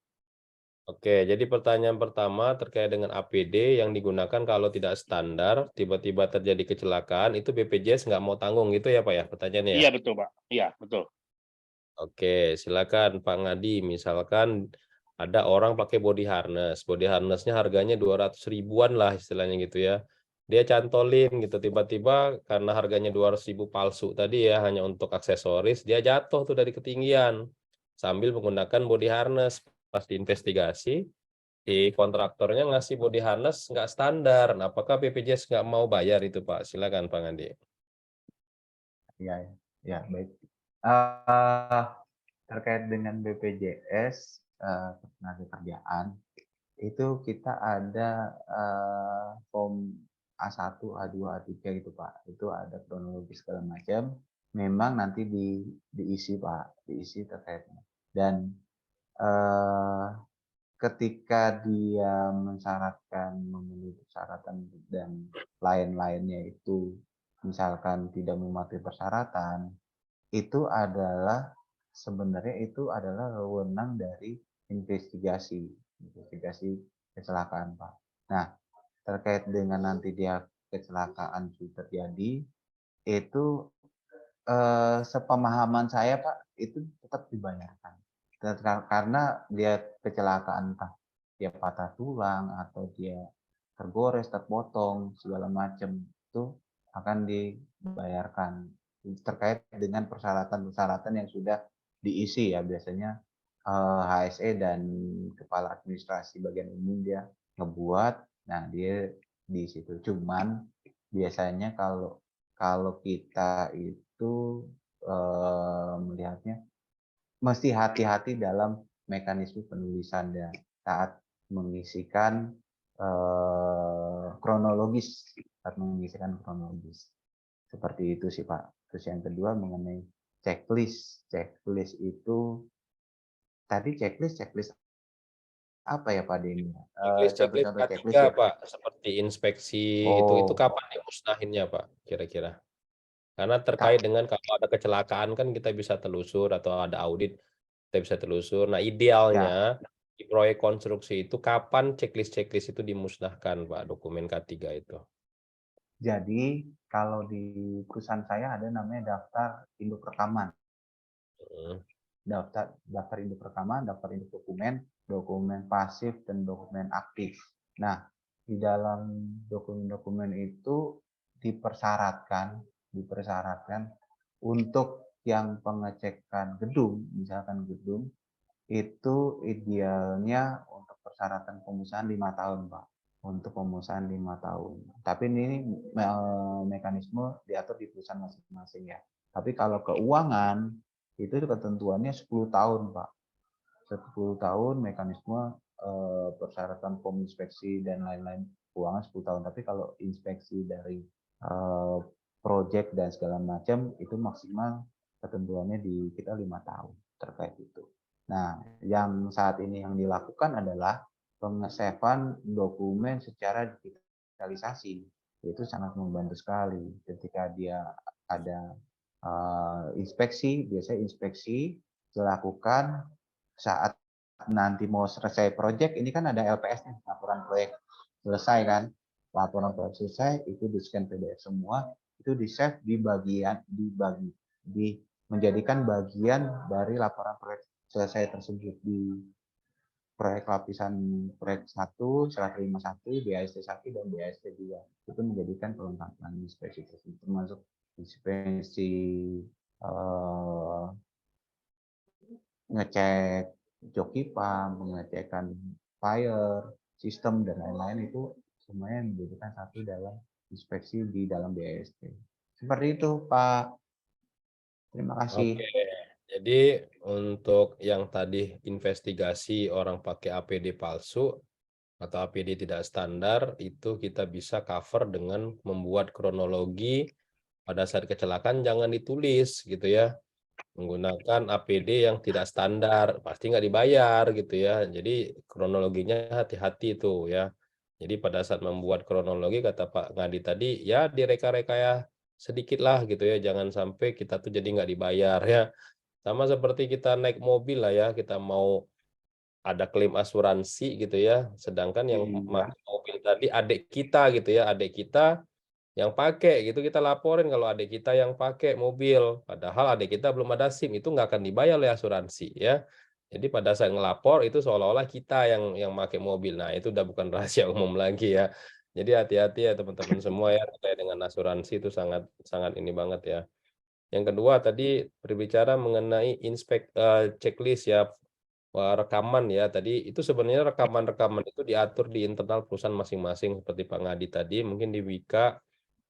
Oke, jadi pertanyaan pertama terkait dengan APD yang digunakan kalau tidak standar, tiba-tiba terjadi kecelakaan, itu BPJS nggak mau tanggung gitu ya Pak ya pertanyaannya ya? Iya betul Pak, iya betul. Oke, silakan Pak Ngadi. Misalkan ada orang pakai body harnessnya harganya 200 ribuan lah istilahnya gitu ya. Dia cantolin gitu, tiba-tiba karena harganya 200 ribu palsu tadi ya, hanya untuk aksesoris, dia jatuh tuh dari ketinggian sambil menggunakan body harness. Pas diinvestigasi, si kontraktornya ngasih body harness nggak standar. Nah, apakah BPJS nggak mau bayar itu Pak? Silakan Pak Ngadi. iya, ya, baik. Eh, terkait dengan BPJS ketenagakerjaan, itu kita ada form A1, A2, A3 gitu Pak. Itu ada kronologi segala macam. Memang nanti diisi Pak, diisi terkaitnya. Dan ketika dia mensyaratkan memenuhi persyaratan dan lain-lainnya itu misalkan tidak mematuhi persyaratan, itu adalah sebenarnya itu adalah wewenang dari investigasi kecelakaan Pak. Nah, terkait dengan nanti dia kecelakaan itu terjadi, itu sepemahaman saya Pak, itu tetap dibayarkan. Karena dia kecelakaan entah dia patah tulang atau dia tergores, terpotong, segala macam itu akan dibayarkan terkait dengan persyaratan-persyaratan yang sudah diisi ya biasanya HSE dan kepala administrasi bagian umum dia ngebuat, nah dia di situ. Cuman biasanya kalau kalau kita itu melihatnya mesti hati-hati dalam mekanisme penulisannya saat mengisikan kronologis, seperti itu sih Pak. Terus yang kedua mengenai checklist, checklist itu tadi checklist apa ya Pak Denny? Checklist Contoh-contoh K3 checklist ya. Pak, seperti inspeksi itu Oh, kapan dimusnahinnya Pak kira-kira? Karena terkait dengan kalau ada kecelakaan kan kita bisa telusur atau ada audit kita bisa telusur. Nah, ya. idealnya di proyek konstruksi itu kapan checklist itu dimusnahkan Pak, dokumen K3 itu? Jadi kalau di perusahaan saya ada namanya daftar induk rekaman. Hmm. Daftar induk rekaman, daftar induk dokumen, dokumen pasif dan dokumen aktif. Nah, di dalam dokumen-dokumen itu dipersyaratkan untuk yang pengecekan gedung, misalkan gedung itu idealnya untuk persyaratan pemusnahan 5 tahun, Pak. Untuk pemusnahan 5 tahun. Tapi ini mekanisme diatur di perusahaan masing-masing ya. Tapi kalau keuangan itu ketentuannya 10 tahun, Pak. 10 tahun mekanisme persyaratan form inspeksi dan lain-lain keuangan 10 tahun. Tapi kalau inspeksi dari project dan segala macam itu maksimal ketentuannya di kita 5 tahun terkait itu. Nah, yang saat ini yang dilakukan adalah pengesavean dokumen secara digitalisasi. Itu sangat membantu sekali ketika dia ada inspeksi, biasanya inspeksi dilakukan saat nanti mau selesai proyek, ini kan ada LPS-nya, laporan proyek selesai kan. Laporan proyek selesai, itu di-scan PDF semua, itu di-save di bagian, menjadikan bagian dari laporan proyek selesai tersebut di proyek lapisan proyek 1, serah terima 1, BAST 1, dan BAST 2. Itu menjadikan kelengkapan inspeksi tersebut, termasuk inspeksi ngecek joki pump, pengecekan fire, sistem, dan lain-lain itu semuanya menjadikan satu dalam inspeksi di dalam BAST. Seperti itu, Pak. Terima kasih. Oke, jadi untuk yang tadi investigasi orang pakai APD palsu atau APD tidak standar, itu kita bisa cover dengan membuat kronologi pada saat kecelakaan jangan ditulis gitu ya. Menggunakan APD yang tidak standar, pasti nggak dibayar gitu ya. Jadi kronologinya hati-hati itu ya. Jadi pada saat membuat kronologi kata Pak Ngadi tadi, ya direka-reka ya sedikit lah gitu ya, jangan sampai kita tuh jadi nggak dibayar ya. Sama seperti kita naik mobil lah ya, kita mau ada klaim asuransi gitu ya, sedangkan yang Iya. pakai mobil tadi adik kita gitu ya, adik kita yang pakai gitu, kita laporin kalau adik kita yang pakai mobil, padahal adik kita belum ada SIM, itu nggak akan dibayar oleh asuransi ya. Jadi pada saat ngelapor itu seolah-olah kita yang pakai mobil. Nah, itu udah bukan rahasia umum lagi ya. Jadi hati-hati ya teman-teman semua ya, terkait dengan asuransi itu sangat sangat ini banget ya. Yang kedua tadi berbicara mengenai checklist ya, rekaman ya. Tadi itu sebenarnya rekaman-rekaman itu diatur di internal perusahaan masing-masing seperti Pak Ngadi tadi, mungkin di Wika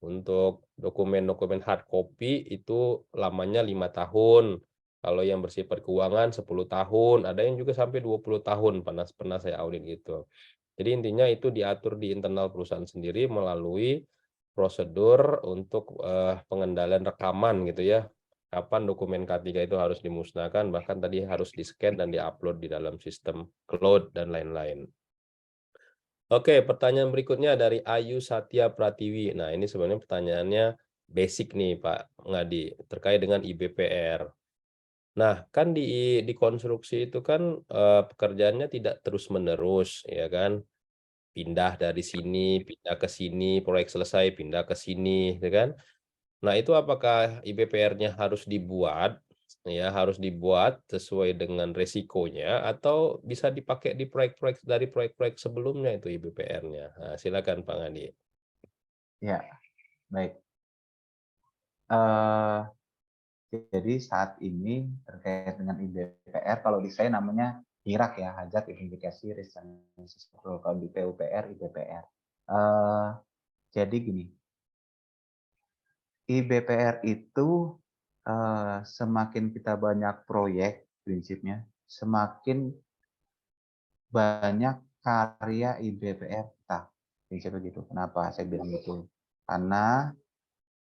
untuk dokumen-dokumen hard copy itu lamanya 5 tahun. Kalau yang bersifat keuangan 10 tahun, ada yang juga sampai 20 tahun, pernah saya audit gitu. Jadi intinya itu diatur di internal perusahaan sendiri melalui prosedur untuk pengendalian rekaman gitu ya. Kapan dokumen K3 itu harus dimusnahkan, bahkan tadi harus di-scan dan di-upload di dalam sistem cloud dan lain-lain. Oke, pertanyaan berikutnya dari Ayu Satya Pratiwi. Nah, ini sebenarnya pertanyaannya basic nih Pak Ngadi, terkait dengan IBPR. Nah, kan di konstruksi itu kan pekerjaannya tidak terus-menerus, ya kan? Pindah dari sini, pindah ke sini, proyek selesai, pindah ke sini, ya kan? Nah, itu apakah IBPR-nya harus dibuat sesuai dengan resikonya atau bisa dipakai di proyek-proyek sebelumnya itu IBPR-nya? Nah, silakan Pak Ngadi. Ya, baik. Eh, jadi saat ini terkait dengan IBPR, kalau di saya namanya HIRAK ya, Hajat Identifikasi Risk Analysis, kalau di PUPR IBPR. Jadi gini, IBPR itu semakin kita banyak proyek prinsipnya, semakin banyak karya IBPR kita. Prinsipnya gitu. Kenapa saya bilang gitu? Karena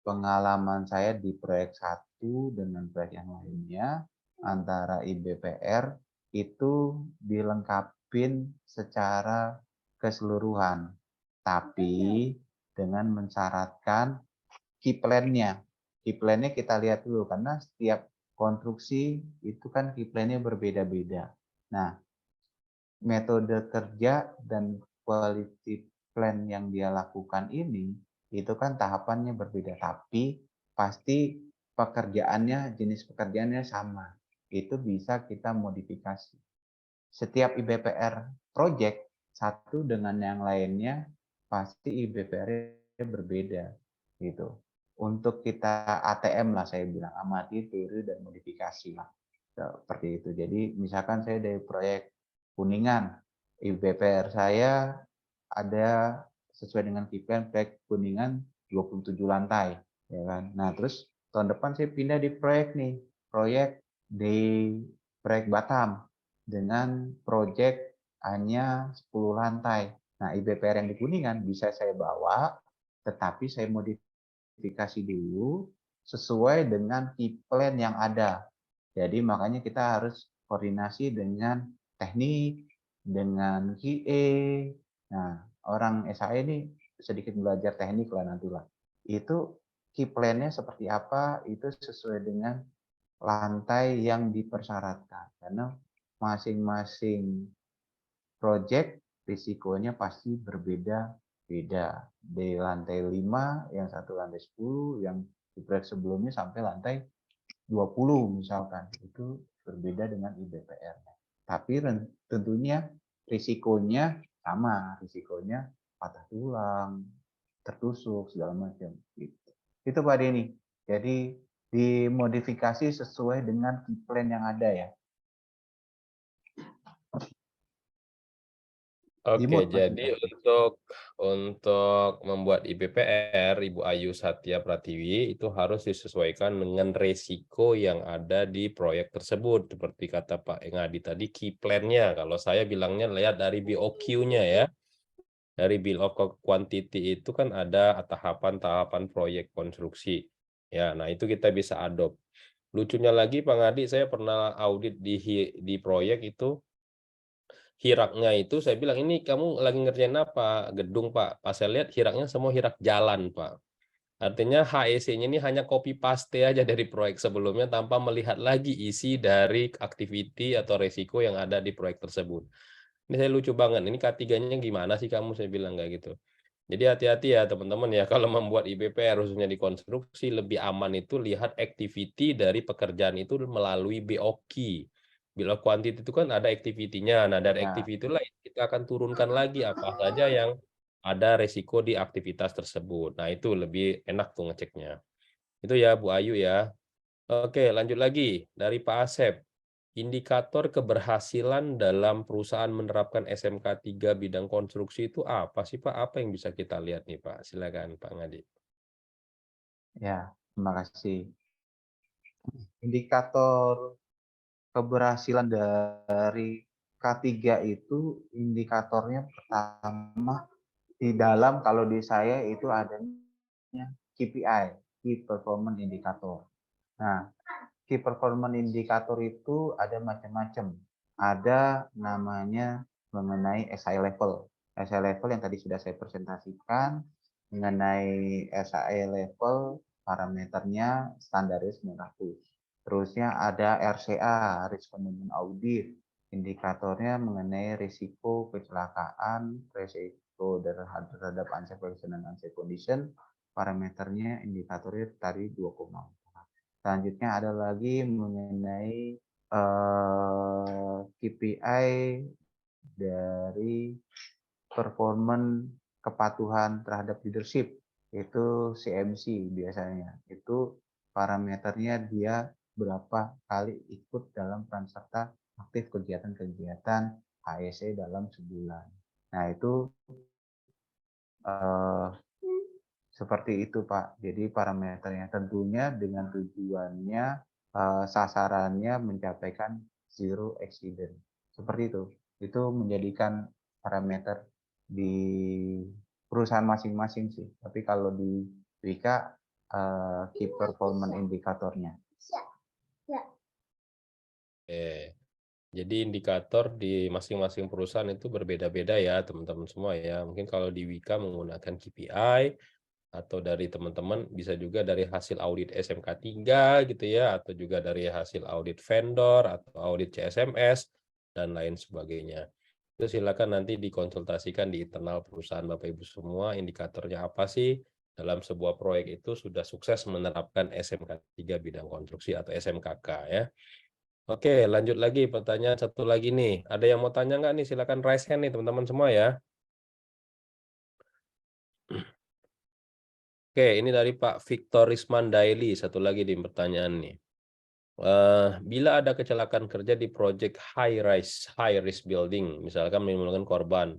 pengalaman saya di proyek satu dengan proyek yang lainnya, antara IBPR itu dilengkapin secara keseluruhan. Tapi dengan mensyaratkan key plan-nya. Key plan-nya kita lihat dulu, karena setiap konstruksi itu kan key plan-nya berbeda-beda. Nah, metode kerja dan quality plan yang dia lakukan ini itu kan tahapannya berbeda, tapi pasti pekerjaannya, jenis pekerjaannya sama. Itu bisa kita modifikasi. Setiap IBPR project satu dengan yang lainnya pasti IBPR-nya berbeda gitu. Untuk kita ATM lah, saya bilang amati, tiru, dan modifikasi lah seperti itu. Jadi misalkan saya dari proyek Kuningan, IBPR saya ada sesuai dengan KPI proyek Kuningan 27 lantai, ya kan. Nah, terus tahun depan saya pindah di proyek Batam dengan proyek hanya 10 lantai. Nah, IBPR yang di Kuningan bisa saya bawa, tetapi saya modifikasi dulu sesuai dengan key plan yang ada. Jadi makanya kita harus koordinasi dengan teknik, dengan QA. Nah, orang SAE ini sedikit belajar teknik lah nantilah. Itu key plan-nya seperti apa, itu sesuai dengan lantai yang dipersyaratkan. Karena masing-masing project risikonya pasti berbeda-beda. Di lantai 5, yang satu lantai 10, yang di proyek sebelumnya sampai lantai 20 misalkan. Itu berbeda dengan IBPR. Tapi tentunya risikonya sama, risikonya patah tulang, tertusuk, segala macam. Itu Pak Denny. Jadi dimodifikasi sesuai dengan plan yang ada ya. Oke, jadi untuk membuat IBPR, Ibu Ayu Satya Pratiwi itu harus disesuaikan dengan resiko yang ada di proyek tersebut. Seperti kata Pak Engadi tadi, key plan-nya. Kalau saya bilangnya lihat dari BOQ-nya ya. Dari Bill of Quantity itu kan ada tahapan-tahapan proyek konstruksi. Ya, nah itu kita bisa adopt. Lucunya lagi Pak Ngadi, saya pernah audit di proyek itu hiraknya itu saya bilang, ini kamu lagi ngerjain apa? Gedung Pak. Pas saya lihat hiraknya semua hirak jalan Pak. Artinya HEC-nya ini hanya copy paste aja dari proyek sebelumnya tanpa melihat lagi isi dari activity atau resiko yang ada di proyek tersebut. Ini saya lucu banget. Ini K3-nya gimana sih kamu? Saya bilang kayak gitu. Jadi hati-hati ya teman-teman ya, kalau membuat IBPR khususnya di konstruksi, lebih aman itu lihat activity dari pekerjaan itu melalui BOQ. Bila quantity itu kan ada activity-nya. Nah, dari Ya. activity itulah kita akan turunkan lagi apa saja yang ada resiko di aktivitas tersebut. Nah, itu lebih enak tuh ngeceknya. Itu ya Bu Ayu ya. Oke, lanjut lagi dari Pak Asep. Indikator keberhasilan dalam perusahaan menerapkan SMK 3 bidang konstruksi itu apa sih Pak? Apa yang bisa kita lihat nih Pak? Silakan Pak Ngadi. Ya, terima kasih. Indikator keberhasilan dari K3 itu indikatornya pertama di dalam, kalau di saya itu adanya KPI, Key Performance Indicator. Nah, Key Performance Indicator itu ada macam-macam. Ada namanya mengenai SI level. SI level yang tadi sudah saya presentasikan. Mengenai SI level, parameternya standarnya 900. Terusnya ada RCA, Risk Management Audit. Indikatornya mengenai risiko kecelakaan, risiko terhadap unsafe condition dan unsafe condition. Parameternya indikatornya tadi 2,4. Selanjutnya ada lagi mengenai KPI dari performan kepatuhan terhadap leadership, itu CMC biasanya. Itu parameternya dia berapa kali ikut dalam peran serta aktif kegiatan-kegiatan HSE dalam sebulan. Nah, itu seperti itu Pak. Jadi parameternya tentunya dengan tujuannya sasarannya mencapaikan zero accident. Seperti itu. Itu menjadikan parameter di perusahaan masing-masing sih. Tapi kalau di Wika key performance indikatornya. Jadi indikator di masing-masing perusahaan itu berbeda-beda ya teman-teman semua ya. Mungkin kalau di Wika menggunakan KPI, atau dari teman-teman bisa juga dari hasil audit SMK 3 gitu ya, atau juga dari hasil audit vendor atau audit CSMS dan lain sebagainya. Itu silakan nanti dikonsultasikan di internal perusahaan Bapak Ibu semua, indikatornya apa sih dalam sebuah proyek itu sudah sukses menerapkan SMK 3 bidang konstruksi atau SMKK ya. Oke, lanjut lagi pertanyaan satu lagi nih. Ada yang mau tanya nggak nih? Silakan raise hand nih teman-teman semua ya. Oke, ini dari Pak Victor Risman Daily. Satu lagi di pertanyaan nih. Bila ada kecelakaan kerja di project high risk building, misalkan menimbulkan korban,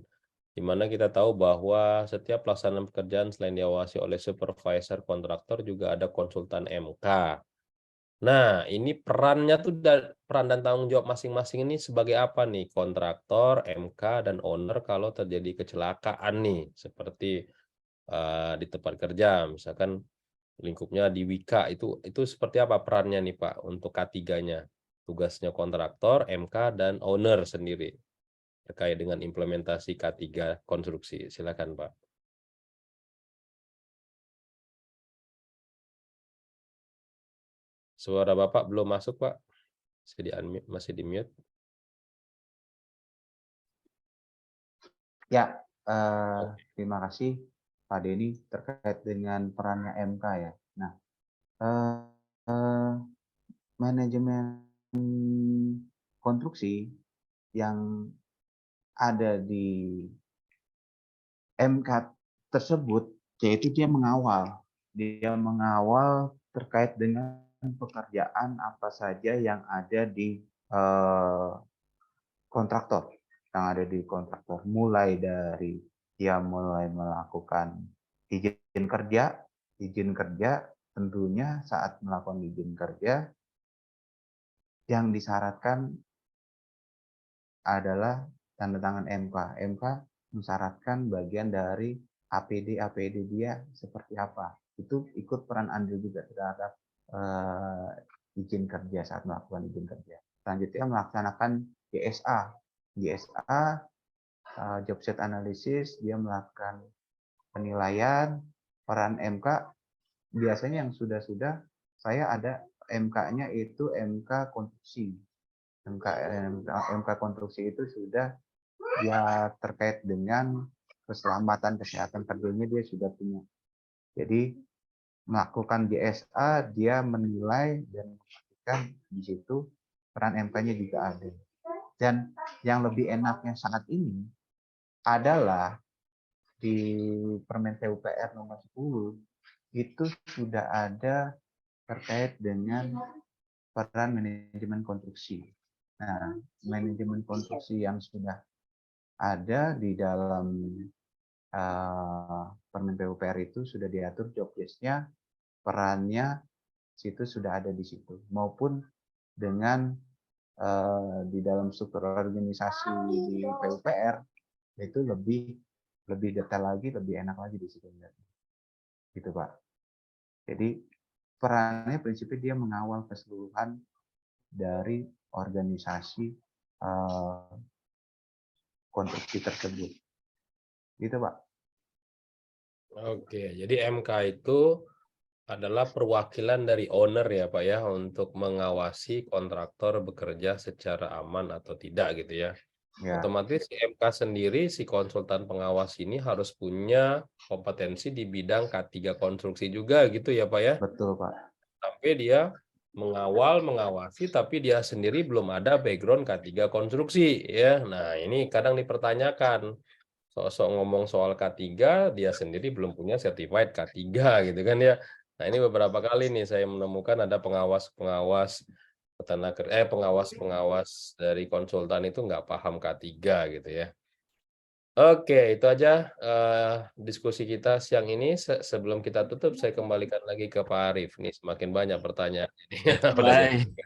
di mana kita tahu bahwa setiap pelaksanaan pekerjaan selain diawasi oleh supervisor kontraktor juga ada konsultan MK. Nah, ini perannya tuh peran dan tanggung jawab masing-masing ini sebagai apa nih? Kontraktor, MK, dan owner kalau terjadi kecelakaan nih, seperti di tempat kerja, misalkan lingkupnya di Wika itu seperti apa perannya nih Pak untuk K3-nya? Tugasnya kontraktor, MK, dan owner sendiri terkait dengan implementasi K3 konstruksi. Silakan Pak. Suara Bapak belum masuk Pak. Masih di mute. Ya, terima kasih Pak Denny terkait dengan perannya MK ya. Nah, manajemen konstruksi yang ada di MK tersebut, yaitu dia mengawal terkait dengan pekerjaan apa saja yang ada di kontraktor, mulai dari dia mulai melakukan izin kerja tentunya saat melakukan izin kerja yang disyaratkan adalah tanda tangan MK. MK mensyaratkan bagian dari APD dia seperti apa. Itu ikut peran andil juga terhadap izin kerja saat melakukan izin kerja. Selanjutnya melaksanakan GSA. JSA, job set analysis, dia melakukan penilaian, peran MK. Biasanya yang sudah-sudah, saya ada MK-nya itu MK konstruksi. MK konstruksi itu sudah ya terkait dengan keselamatan kesehatan kerjanya dia sudah punya. Jadi melakukan JSA, dia menilai dan memastikan di situ peran MK-nya juga ada. Dan yang lebih enaknya saat ini adalah di Permen PUPR nomor 10 itu sudah ada terkait dengan peran manajemen konstruksi. Nah, manajemen konstruksi yang sudah ada di dalam Permen PUPR itu sudah diatur job desk-nya, perannya situ sudah ada di situ, maupun dengan di dalam struktur organisasi di PUPR itu lebih detail lagi, lebih enak lagi di situ, gitu Pak. Jadi perannya prinsipnya dia mengawal keseluruhan dari organisasi konstruksi tersebut, gitu Pak. Oke, jadi MK itu adalah perwakilan dari owner ya Pak ya untuk mengawasi kontraktor bekerja secara aman atau tidak gitu ya. Ya, Otomatis si MK sendiri, si konsultan pengawas ini harus punya kompetensi di bidang K3 konstruksi juga gitu ya Pak ya. betul Pak. Sampai dia mengawasi tapi dia sendiri belum ada background K3 konstruksi ya. Nah, ini kadang dipertanyakan. Sok-sok ngomong soal K3, dia sendiri belum punya certified K3 gitu kan ya. Nah, ini beberapa kali nih saya menemukan ada pengawas-pengawas pengawas-pengawas dari konsultan itu nggak paham K3 gitu ya. Oke, itu aja diskusi kita siang ini. Sebelum kita tutup, saya kembalikan lagi ke Pak Arief. Nih, semakin banyak pertanyaan. Udah Baik.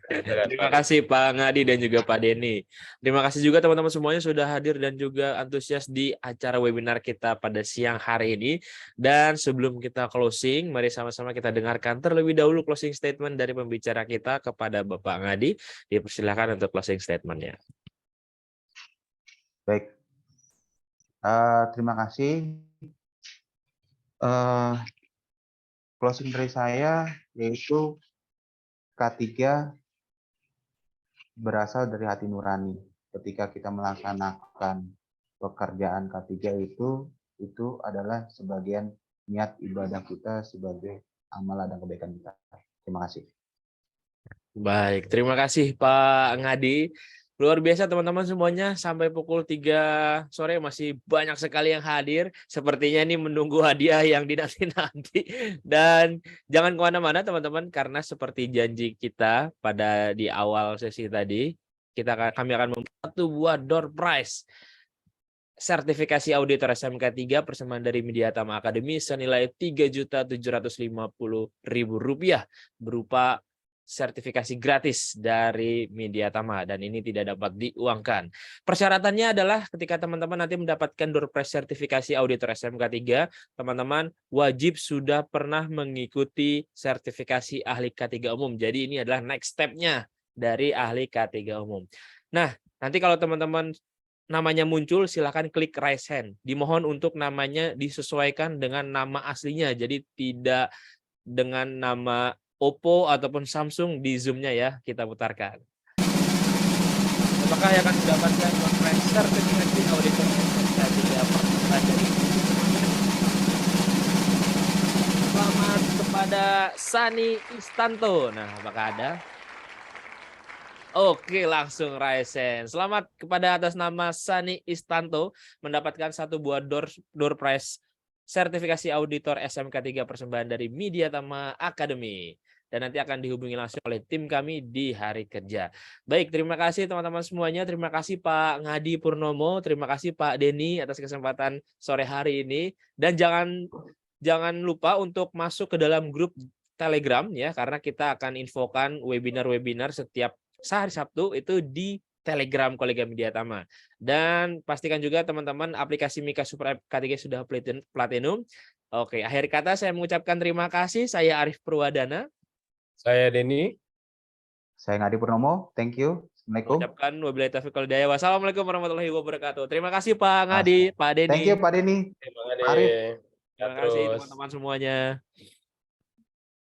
Terima kasih Pak Ngadi dan juga Pak Denny. Terima kasih juga teman-teman semuanya sudah hadir dan juga antusias di acara webinar kita pada siang hari ini. Dan sebelum kita closing, mari sama-sama kita dengarkan terlebih dahulu closing statement dari pembicara kita kepada Bapak Ngadi. Dipersilakan untuk closing statement-nya. Baik. Terima kasih. Closing dari saya yaitu K3 berasal dari hati nurani. Ketika kita melaksanakan pekerjaan K3 itu adalah sebagian niat ibadah kita sebagai amal dan kebaikan kita. Terima kasih. Baik, terima kasih Pak Ngadi. Luar biasa teman-teman semuanya, sampai pukul 3 sore masih banyak sekali yang hadir. Sepertinya ini menunggu hadiah yang dinanti-nanti. Dan jangan kemana-mana teman-teman, karena seperti janji kita pada di awal sesi tadi, kami akan membuat satu buah door prize sertifikasi auditor SMK 3 persembahan dari Mediatama Academy senilai Rp3.750.000 berupa sertifikasi gratis dari Mediatama, dan ini tidak dapat diuangkan. Persyaratannya adalah ketika teman-teman nanti mendapatkan door prize sertifikasi auditor SMK 3, teman-teman wajib sudah pernah mengikuti sertifikasi ahli K3 umum. Jadi ini adalah next step-nya dari ahli K3 umum. Nah, nanti kalau teman-teman namanya muncul, silakan klik raise hand. Dimohon untuk namanya disesuaikan dengan nama aslinya, jadi tidak dengan nama Oppo ataupun Samsung di Zoom-nya ya, kita putarkan. Apakah yang akan mendapatkan conference sertifikasi auditor SMK 3 persembahan dari selamat kepada Sani Istanto. Nah, apakah ada? Oke, langsung raise hand. Selamat kepada atas nama Sani Istanto mendapatkan satu buah door prize sertifikasi auditor SMK 3 persembahan dari Mediatama Academy. Dan nanti akan dihubungi langsung oleh tim kami di hari kerja. Baik, terima kasih teman-teman semuanya. Terima kasih Pak Ngadi Purnomo. Terima kasih Pak Denny atas kesempatan sore hari ini. Dan jangan lupa untuk masuk ke dalam grup Telegram ya, karena kita akan infokan webinar-webinar setiap hari Sabtu itu di Telegram Kolega Mediatama. Dan pastikan juga teman-teman aplikasi Mika Super App K3 sudah platinum. Oke, akhir kata saya mengucapkan terima kasih. Saya Arief Purwadana. Saya Denny. Saya Ngadi Purnomo. Thank you. Assalamualaikum. Ucapkan wabillahi taufiq wal hidayah. Wassalamualaikum warahmatullahi wabarakatuh. Terima kasih Pak Ngadi, Pak Denny. Thank you Pak Denny. Terima Arif. kasih. Terima kasih teman-teman semuanya.